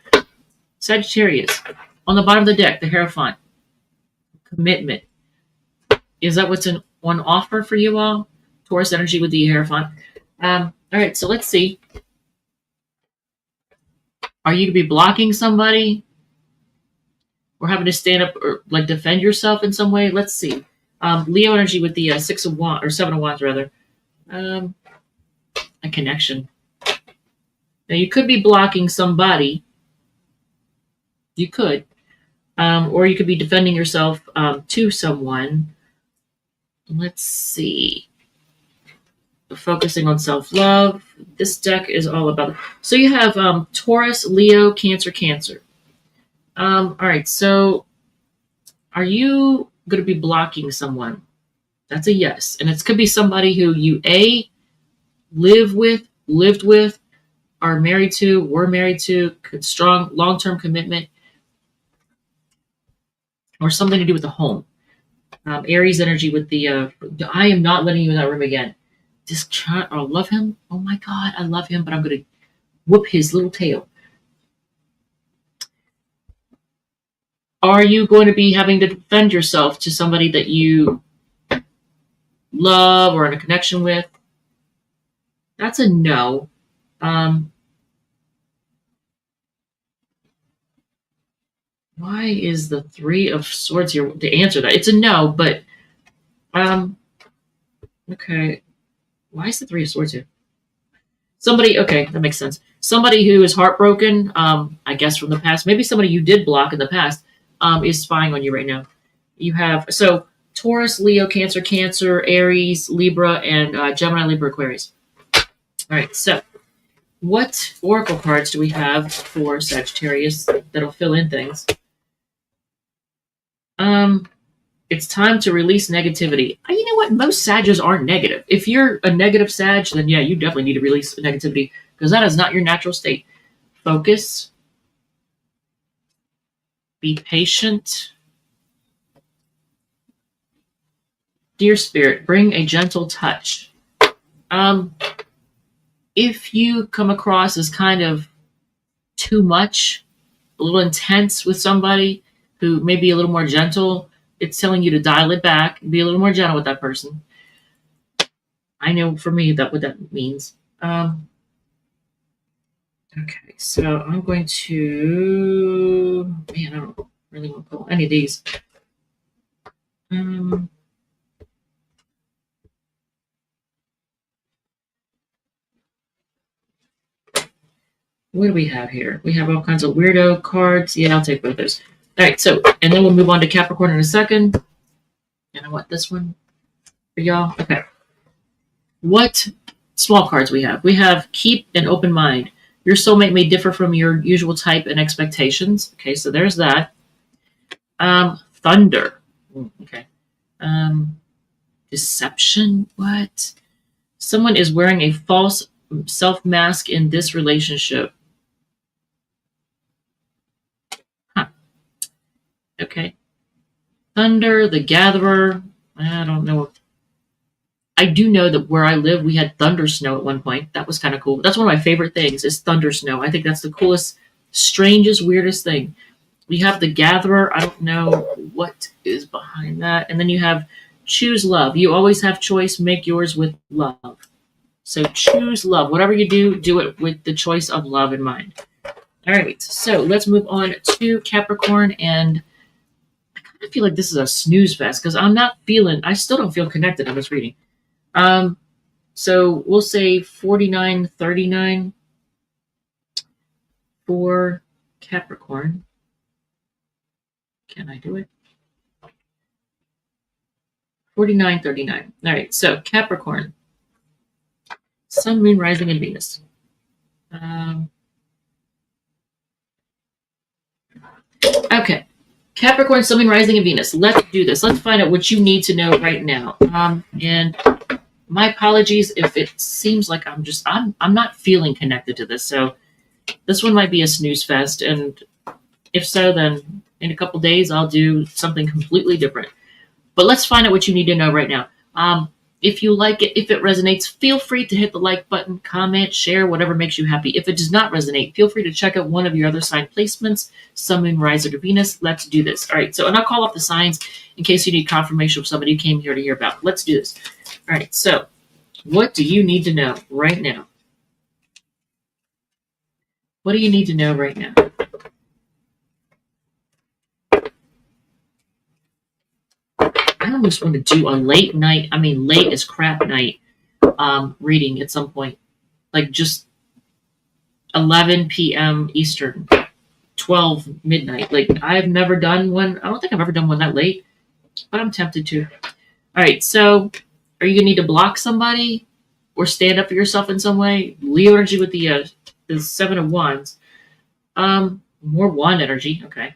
Sagittarius, on the bottom of the deck, the Hierophant, commitment. Is that what's on offer for you all? Taurus energy with the Hierophant. All right, so let's see. Are you to be blocking somebody? Or having to stand up or like defend yourself in some way? Let's see. Leo energy with the Six of Wands, or Seven of Wands rather. A connection. Now you could be blocking somebody. You could. Or you could be defending yourself to someone. Let's see. Focusing on self-love. This deck is all about. So you have Taurus, Leo, Cancer, Cancer. All right, so are you going to be blocking someone? That's a yes. And it could be somebody who you lived with, are married to, were married to, strong long-term commitment, or something to do with the home. Aries energy with the, I am not letting you in that room again. I love him. Oh my God, I love him, but I'm going to whoop his little tail. Are you going to be having to defend yourself to somebody that you love or in a connection with? That's a no. Why is the Three of Swords here to answer that? It's a no, but okay. Why is the Three of Swords here? Somebody, okay, that makes sense. Somebody who is heartbroken, I guess from the past, maybe somebody you did block in the past, is spying on you right now. You have, so Taurus, Leo, Cancer, Cancer, Aries, Libra, and Gemini, Libra, Aquarius. All right, so what oracle cards do we have for Sagittarius that'll fill in things? It's time to release negativity. You know what? Most Sages aren't negative. If you're a negative Sag, then yeah, you definitely need to release negativity because that is not your natural state. Focus. Be patient. Dear Spirit, bring a gentle touch. If you come across as kind of too much, a little intense with somebody who may be a little more gentle, it's telling you to dial it back, be a little more gentle with that person. I know for me what that means. Okay, so I'm going to, man, I don't really want to pull any of these. What do we have here? We have all kinds of weirdo cards. Yeah, I'll take both of those. All right, so, and then we'll move on to Capricorn in a second. And I want this one for y'all. Okay. What small cards we have? We have keep an open mind. Your soulmate may differ from your usual type and expectations. Okay, so there's that. Thunder. Okay. Deception. What? Someone is wearing a false self mask in this relationship. Huh. Okay. Thunder, the Gatherer. I don't know. I do know that where I live, we had thunder snow at one point. That was kind of cool. That's one of my favorite things is thunder snow. I think that's the coolest, strangest, weirdest thing. We have the Gatherer. I don't know what is behind that. And then you have choose love. You always have choice. Make yours with love. So choose love. Whatever you do, do it with the choice of love in mind. All right. So let's move on to Capricorn. And I kind of feel like this is a snooze fest because I still don't feel connected on this reading. So we'll say 49-39 for Capricorn. Can I do it? 49:39. All right, so Capricorn, Sun, Moon, Rising, and Venus. Okay, Capricorn, Sun, Moon, Rising, and Venus. Let's do this. Let's find out what you need to know right now. And my apologies if it seems like I'm not feeling connected to this. So this one might be a snooze fest, and if so, then in a couple days I'll do something completely different. But let's find out what you need to know right now. If you like it, if it resonates, feel free to hit the like button, comment, share, whatever makes you happy. If it does not resonate, feel free to check out one of your other sign placements, Sun, Moon, Rising, or Venus. Let's do this. All right, so, and I'll call off the signs in case you need confirmation of somebody you came here to hear about. Let's do this. All right, so what do you need to know right now? What do you need to know right now? I almost want to do a late night, late as crap night reading at some point. Like just 11 p.m. Eastern, 12 midnight. Like I've never done one. I don't think I've ever done one that late, but I'm tempted to. All right, so are you going to need to block somebody or stand up for yourself in some way? Leo energy with the Seven of Wands. More wand energy, okay.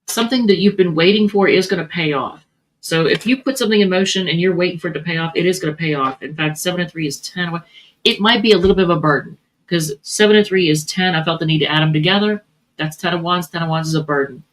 Something that you've been waiting for is going to pay off. So if you put something in motion and you're waiting for it to pay off, it is going to pay off. In fact, 7 and 3 is 10. It might be a little bit of a burden because 7 and 3 is 10. I felt the need to add them together. That's 10 of Wands. 10 of Wands is a burden.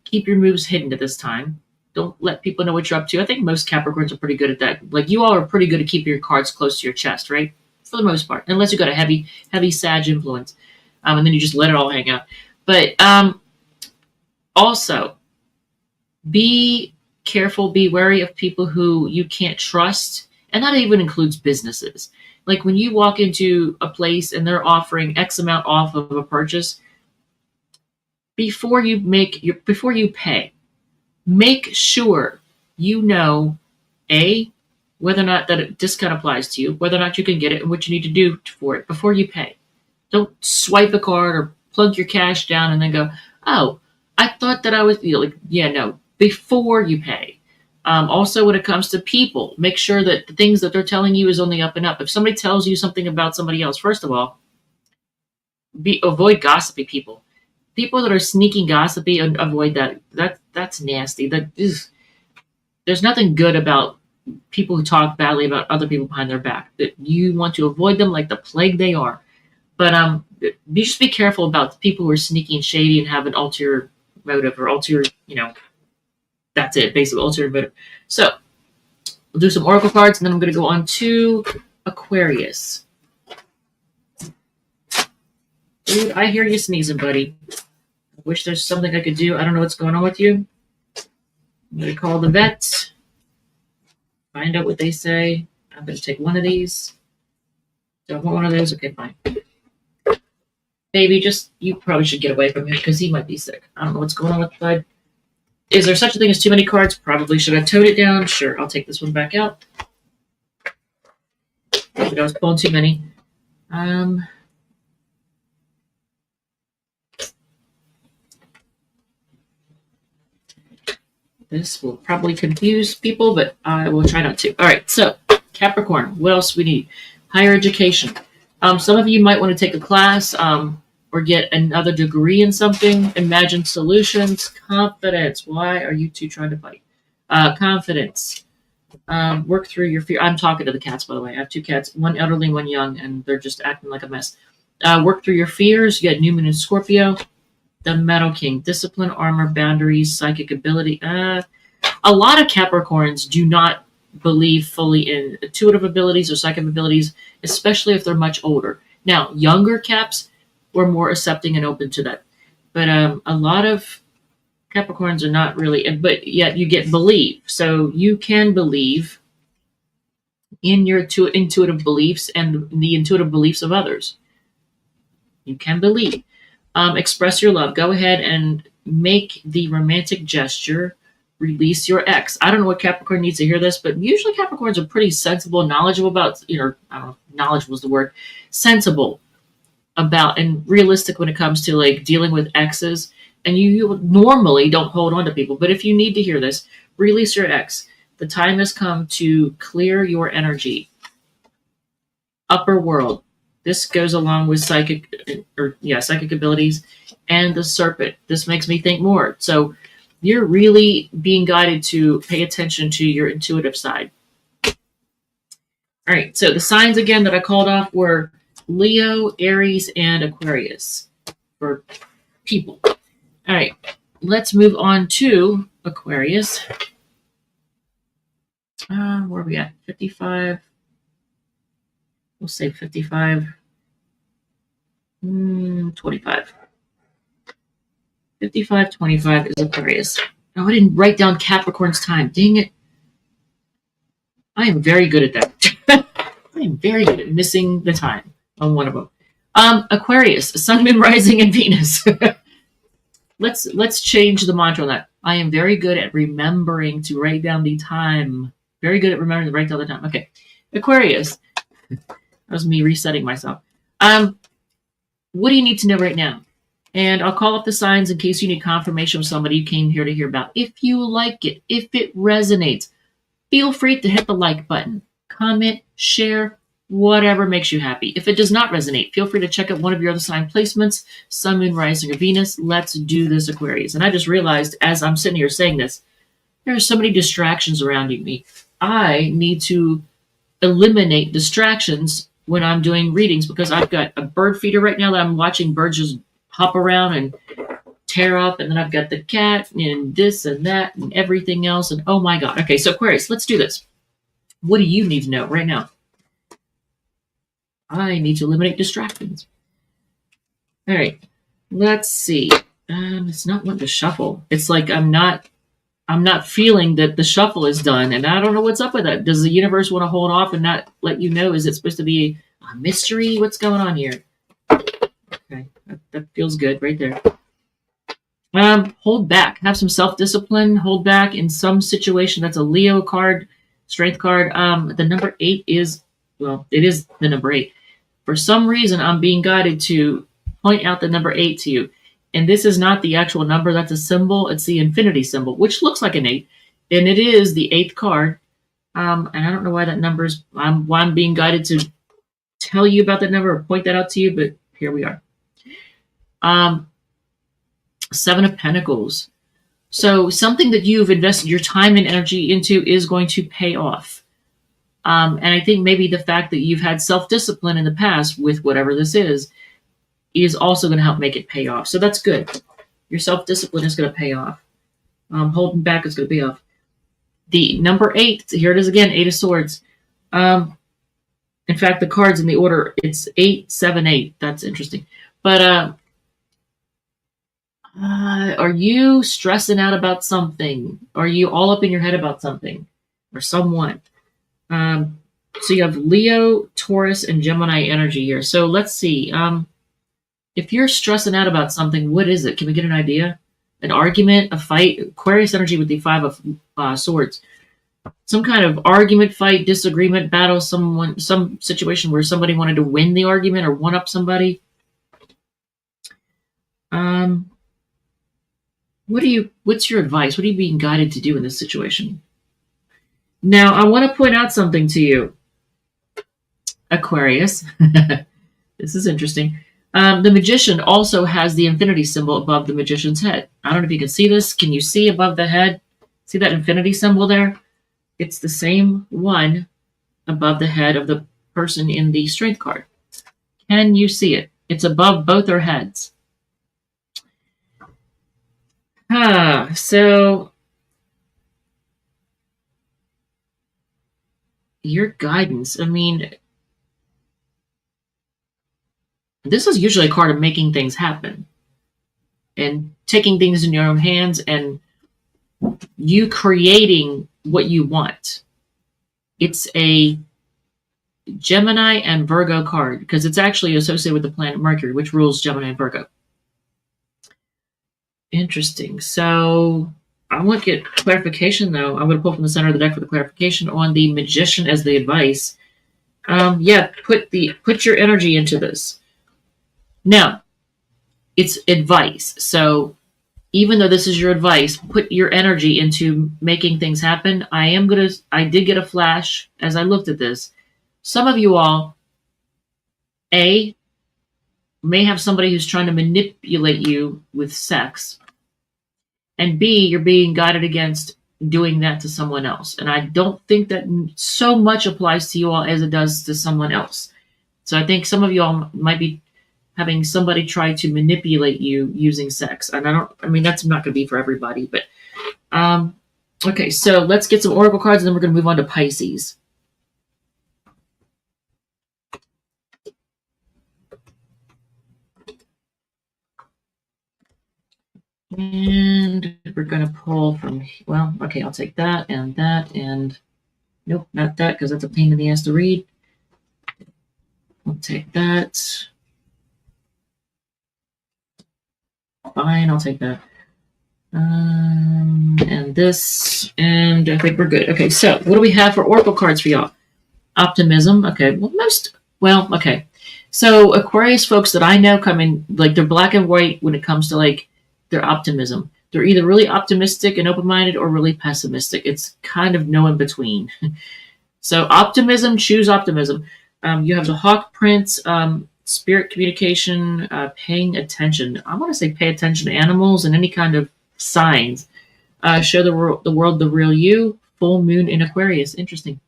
Keep your moves hidden at this time. Don't let people know what you're up to. I think most Capricorns are pretty good at that. Like you all are pretty good at keeping your cards close to your chest, right? For the most part, unless you got a heavy Sag influence. And then you just let it all hang out. But also, be careful, be wary of people who you can't trust. And that even includes businesses. Like when you walk into a place and they're offering X amount off of a purchase, before you pay, make sure you know, whether or not that a discount applies to you, whether or not you can get it, and what you need to do for it before you pay. Don't swipe a card or plug your cash down and then go, oh, I thought that I was no, before you pay. Also, when it comes to people, make sure that the things that they're telling you is on the up and up. If somebody tells you something about somebody else, first of all, avoid gossipy people. People that are sneaking gossipy, avoid that. That's nasty. There's nothing good about people who talk badly about other people behind their back. That you want to avoid them like the plague they are. But just be careful about the people who are sneaky and shady and have an ulterior motive or ulterior, that's it, basically ulterior motive. So we'll do some oracle cards and then I'm going to go on to Aquarius. Dude, I hear you sneezing, buddy. I wish there's something I could do. I don't know what's going on with you. I'm going to call the vet, find out what they say. I'm going to take one of these. Don't want one of those? Okay, fine. Baby, you probably should get away from him because he might be sick. I don't know what's going on with the bud. Is there such a thing as too many cards? Probably. Should I tone it down? Sure, I'll take this one back out. I was pulling too many. This will probably confuse people, but I will try not to. All right, so Capricorn, what else we need? Higher education. Some of you might want to take a class or get another degree in something. Imagine solutions. Confidence. Why are you two trying to fight? Confidence. Work through your fear. I'm talking to the cats, by the way. I have two cats, one elderly, one young, and they're just acting like a mess. Work through your fears. You got New Moon and Scorpio. The Metal King. Discipline, armor, boundaries, psychic ability. A lot of Capricorns do not believe fully in intuitive abilities or psychic abilities, especially if they're much older. Now, younger Caps were more accepting and open to that. But a lot of Capricorns are not really, but yet you get believe. So you can believe in your intuitive beliefs and the intuitive beliefs of others. You can believe. Express your love. Go ahead and make the romantic gesture. Release your ex. I don't know what Capricorn needs to hear this, but usually Capricorns are pretty sensible, knowledgeable about, I don't know, knowledgeable is the word, sensible about and realistic when it comes to like dealing with exes. and you normally don't hold on to people, but if you need to hear this, release your ex. The time has come to clear your energy. Upper world. This goes along with psychic abilities and the serpent. This makes me think more. So you're really being guided to pay attention to your intuitive side. All right. So the signs again that I called off were Leo, Aries, and Aquarius for people. All right. Let's move on to Aquarius. Where are we at? 55. We'll say 55. 25. 55, 25 is Aquarius. Oh, I didn't write down Capricorn's time. Dang it. I am very good at that. I am very good at missing the time on one of them. Aquarius, Sun, Moon, Rising, and Venus. Let's change the mantra on that. I am very good at remembering to write down the time. Very good at remembering to write down the time. Okay. Aquarius. That was me resetting myself. What do you need to know right now? And I'll call up the signs in case you need confirmation of somebody you came here to hear about. If you like it, if it resonates, feel free to hit the like button, comment, share, whatever makes you happy. If it does not resonate, feel free to check out one of your other sign placements, Sun, Moon, Rising, or Venus. Let's do this, Aquarius. And I just realized as I'm sitting here saying this, there are so many distractions surrounding me. I need to eliminate distractions when I'm doing readings because I've got a bird feeder right now that I'm watching birds just hop around and tear up, and then I've got the cat and this and that and everything else, and oh my god. Okay, so Aquarius, let's do this. What do you need to know right now? I need to eliminate distractions. All right, let's see. It's not wanting to shuffle. It's like I'm not feeling that the shuffle is done, and I don't know what's up with that. Does the universe want to hold off and not let you know? Is it supposed to be a mystery? What's going on here? Okay, that feels good right there. Hold back. Have some self-discipline. Hold back in some situation. That's a Leo card, strength card. The number 8 is, well, it is the number 8. For some reason, I'm being guided to point out the number 8 to you. And this is not the actual number. That's a symbol. It's the infinity symbol, which looks like an 8. And it is the 8th card. And I don't know why that number is, why I'm being guided to tell you about that number or point that out to you, but here we are. 7 of Pentacles. So something that you've invested your time and energy into is going to pay off. And I think maybe the fact that you've had self-discipline in the past with whatever this is also going to help make it pay off. So that's good. Your self-discipline is going to pay off. Holding back is going to pay off. The number 8, here it is again, 8 of Swords. In fact, the cards in the order, it's 8, 7, 8. That's interesting. But are you stressing out about something? Are you all up in your head about something or someone? So you have Leo, Taurus, and Gemini energy here. So let's see. If you're stressing out about something, what is it? Can we get an idea? An argument, a fight? Aquarius energy with the 5 of Swords. Some kind of argument, fight, disagreement, battle, some situation where somebody wanted to win the argument or one up somebody. What's your advice? What are you being guided to do in this situation? Now, I want to point out something to you, Aquarius. This is interesting. The Magician also has the infinity symbol above the Magician's head. I don't know if you can see this. Can you see above the head? See that infinity symbol there? It's the same one above the head of the person in the Strength card. Can you see it? It's above both their heads. So your guidance, I mean, this is usually a card of making things happen and taking things in your own hands and you creating what you want. It's a Gemini and Virgo card because it's actually associated with the planet Mercury, which rules Gemini and Virgo. Interesting. So I want to get clarification, though. I'm going to pull from the center of the deck for the clarification on the Magician as the advice. Yeah, put your energy into this. Now, it's advice. So even though this is your advice, put your energy into making things happen. I did get a flash as I looked at this. Some of you all, A, may have somebody who's trying to manipulate you with sex, and B, you're being guided against doing that to someone else. And I don't think that so much applies to you all as it does to someone else. So I think some of you all might be having somebody try to manipulate you using sex. And that's not going to be for everybody, but okay, so let's get some oracle cards and then we're going to move on to Pisces. And we're going to pull from, well, okay, I'll take that, and nope, not that, because that's a pain in the ass to read. I'll take that. Fine, I'll take that. And this, and I think we're good. Okay, so what do we have for oracle cards for y'all? Optimism. Okay, okay. So Aquarius folks that I know come in, like, they're black and white when it comes to, like, their optimism. They're either really optimistic and open-minded or really pessimistic. It's kind of no in between. So optimism, choose optimism. You have the Hawk Prince, spirit communication, paying attention. I want to say pay attention to animals and any kind of signs. Show the world the real you. Full moon in Aquarius. Interesting.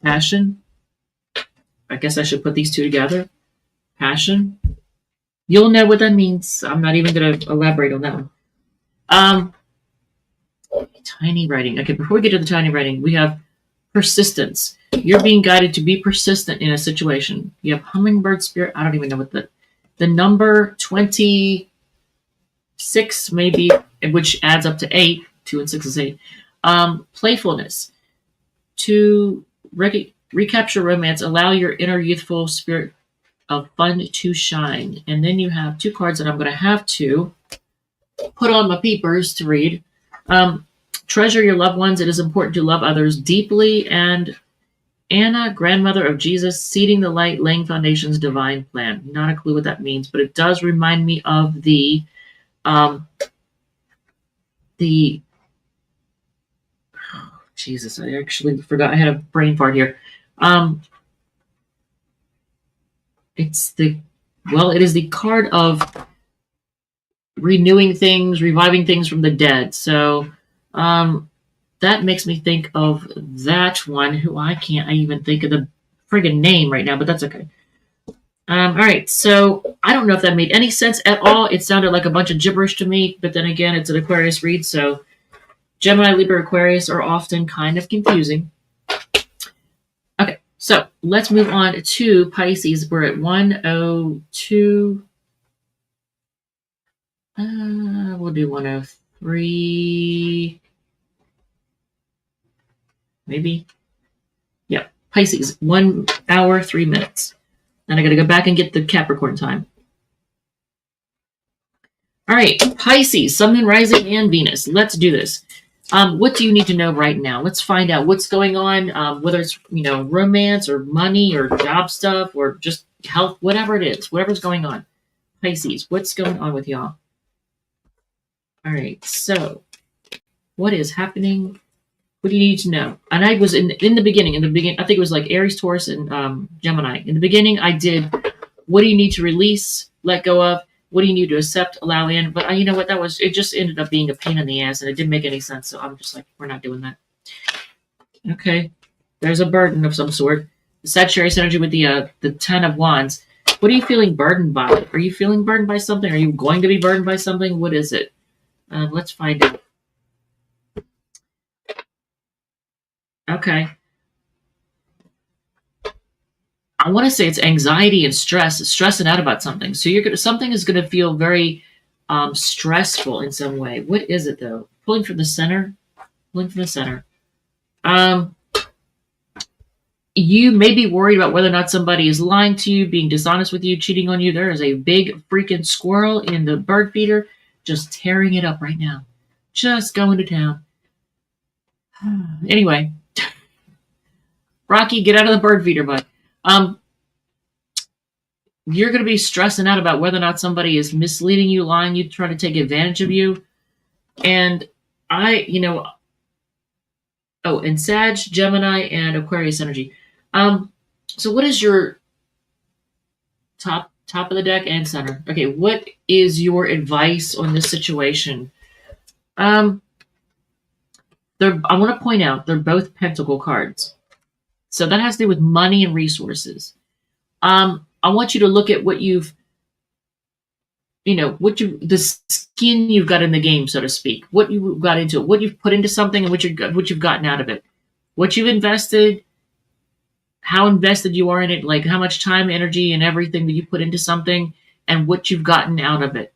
Passion. I guess I should put these two together. Passion. You'll know what that means. I'm not even going to elaborate on that one. Tiny writing. Okay, before we get to the tiny writing, we have persistence. You're being guided to be persistent in a situation. You have hummingbird spirit. I don't even know what the number 26 maybe, which adds up to 8. 2 and 6 is 8. Playfulness. To recapture romance, allow your inner youthful spirit of fun to shine. And then you have 2 cards that I'm going to have to put on my peepers to read. Treasure your loved ones. It is important to love others deeply. And Anna, grandmother of Jesus, seeding the light, laying foundations, divine plan. Not a clue what that means, but it does remind me of the Jesus, I actually forgot. I had a brain fart here. It is the card of renewing things, reviving things from the dead. So that makes me think of that one, who I can't even think of the friggin' name right now, but that's okay. All right, so I don't know if that made any sense at all. It sounded like a bunch of gibberish to me, but then again, it's an Aquarius read, so Gemini, Libra, Aquarius are often kind of confusing. Okay, so let's move on to Pisces. We're at 102. We'll do 103. Maybe. Yeah, Pisces, 1 hour, 3 minutes. And I got to go back and get the Capricorn time. All right, Pisces, Sun, Moon, Rising, and Venus. Let's do this. What do you need to know right now? Let's find out what's going on, whether it's, romance or money or job stuff or just health, whatever it is, whatever's going on. Pisces, what's going on with y'all? All right, so what is happening? What do you need to know? And I was in the beginning, I think it was like Aries, Taurus, and Gemini. In the beginning, I did, what do you need to release, let go of? What do you need to accept, allow in? But you know what? It just ended up being a pain in the ass, and it didn't make any sense. So I'm just like, we're not doing that. Okay. There's a burden of some sort. The Sagittarius energy with the 10 of Wands. What are you feeling burdened by? Are you feeling burdened by something? Are you going to be burdened by something? What is it? Let's find out. Okay. I want to say it's anxiety and stressing out about something. So something is going to feel very stressful in some way. What is it though? Pulling from the center. You may be worried about whether or not somebody is lying to you, being dishonest with you, cheating on you. There is a big freaking squirrel in the bird feeder just tearing it up right now. Just going to town. Anyway. Rocky, get out of the bird feeder, bud. You're going to be stressing out about whether or not somebody is misleading you, lying you, trying to take advantage of you. And and Sag, Gemini, and Aquarius energy. So what is your top of the deck and center? Okay, what is your advice on this situation? I want to point out they're both pentacle cards. So that has to do with money and resources. I want you to look at what the skin you've got in the game, so to speak, what you got into it, what you've put into something, and what you've gotten out of it, what you've invested, how invested you are in it, like how much time, energy, and everything that you put into something, and what you've gotten out of it.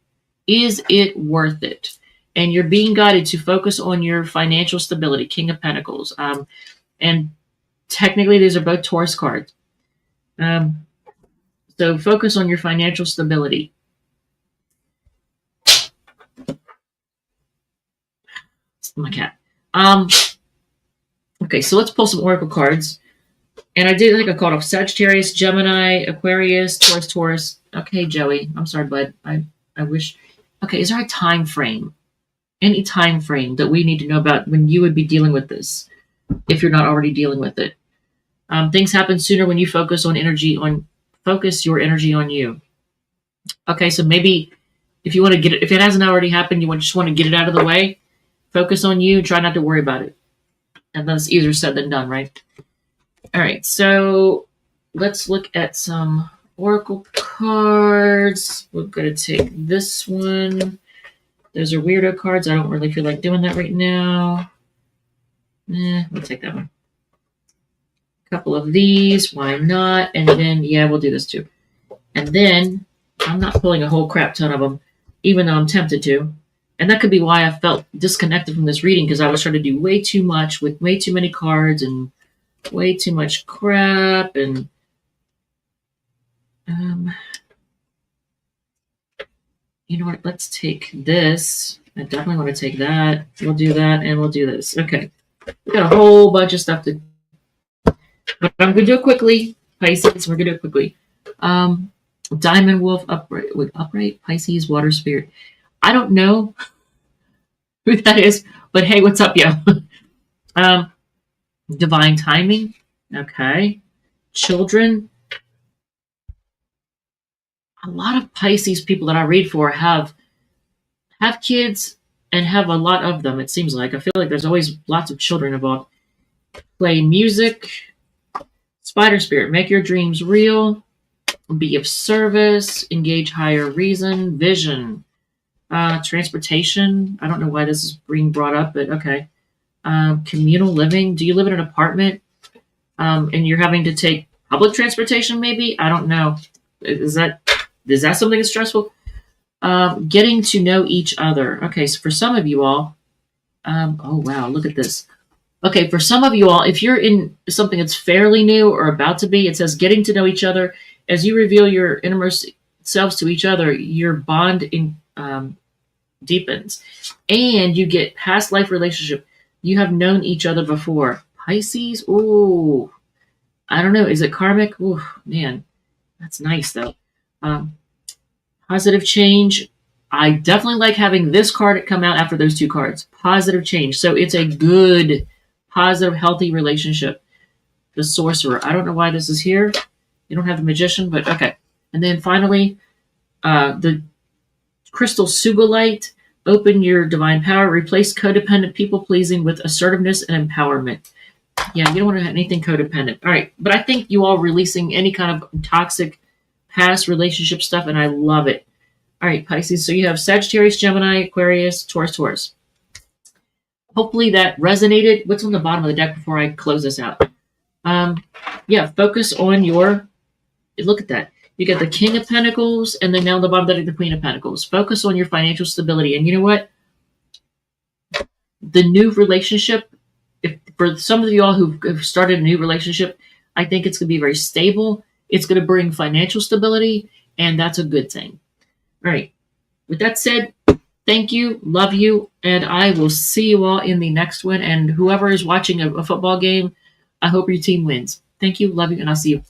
Is it worth it? And you're being guided to focus on your financial stability, King of Pentacles. And technically, these are both Taurus cards. So focus on your financial stability. My cat. Okay, so let's pull some oracle cards. And I think I called off Sagittarius, Gemini, Aquarius, Taurus. Okay, Joey. I'm sorry, bud. I wish. Okay, is there a time frame? Any time frame that we need to know about when you would be dealing with this, if you're not already dealing with it? Things happen sooner when you focus your energy on you. Okay, so maybe if you want to get it, if it hasn't already happened, you just want to get it out of the way. Focus on you. Try not to worry about it. And that's easier said than done, right? All right, so let's look at some oracle cards. We're going to take this one. Those are weirdo cards. I don't really feel like doing that right now. We'll take that one. A couple of these. Why not? And then, we'll do this too. And then, I'm not pulling a whole crap ton of them, even though I'm tempted to. And that could be why I felt disconnected from this reading, because I was trying to do way too much with way too many cards and way too much crap. And you know what? Let's take this. I definitely want to take that. We'll do that, and we'll do this. Okay. We got a whole bunch of stuff to... But I'm going to do it quickly. Pisces, we're going to do it quickly. Diamond Wolf, upright, Pisces, Water Spirit. I don't know who that is, but hey, what's up, yo? Divine timing. Okay. Children. A lot of Pisces people that I read for have kids and have a lot of them, it seems like. I feel like there's always lots of children involved. Play music. Spider Spirit, make your dreams real. Be of service. Engage higher reason. Vision. Transportation. I don't know why this is being brought up, but okay. Communal living. Do you live in an apartment and you're having to take public transportation maybe? I don't know. Is that something that's stressful? Getting to know each other. Okay, so for some of you all, oh wow, look at this. Okay, for some of you all, if you're in something that's fairly new or about to be, it says getting to know each other. As you reveal your innermost selves to each other, your bond deepens. And you get past life relationship. You have known each other before. Pisces, ooh, I don't know. Is it karmic? Ooh, man, that's nice though. Positive change. I definitely like having this card come out after those two cards. Positive change. So it's a good, positive, healthy relationship. The Sorcerer. I don't know why this is here. You don't have the Magician, but okay. And then finally, the Crystal Sugilite. Open your divine power. Replace codependent people-pleasing with assertiveness and empowerment. Yeah, you don't want to have anything codependent. All right. But I think you all releasing any kind of toxic past relationship stuff, and I love it. All right, Pisces. So you have Sagittarius, Gemini, Aquarius, Taurus. Hopefully that resonated. What's on the bottom of the deck before I close this out? Focus on your... Look at that. You got the King of Pentacles, and then down the bottom of the deck, the Queen of Pentacles. Focus on your financial stability. And you know what? The new relationship, if for some of you all who've started a new relationship, I think it's going to be very stable. It's going to bring financial stability, and that's a good thing. All right. With that said, thank you, love you, and I will see you all in the next one. And whoever is watching a football game, I hope your team wins. Thank you, love you, and I'll see you.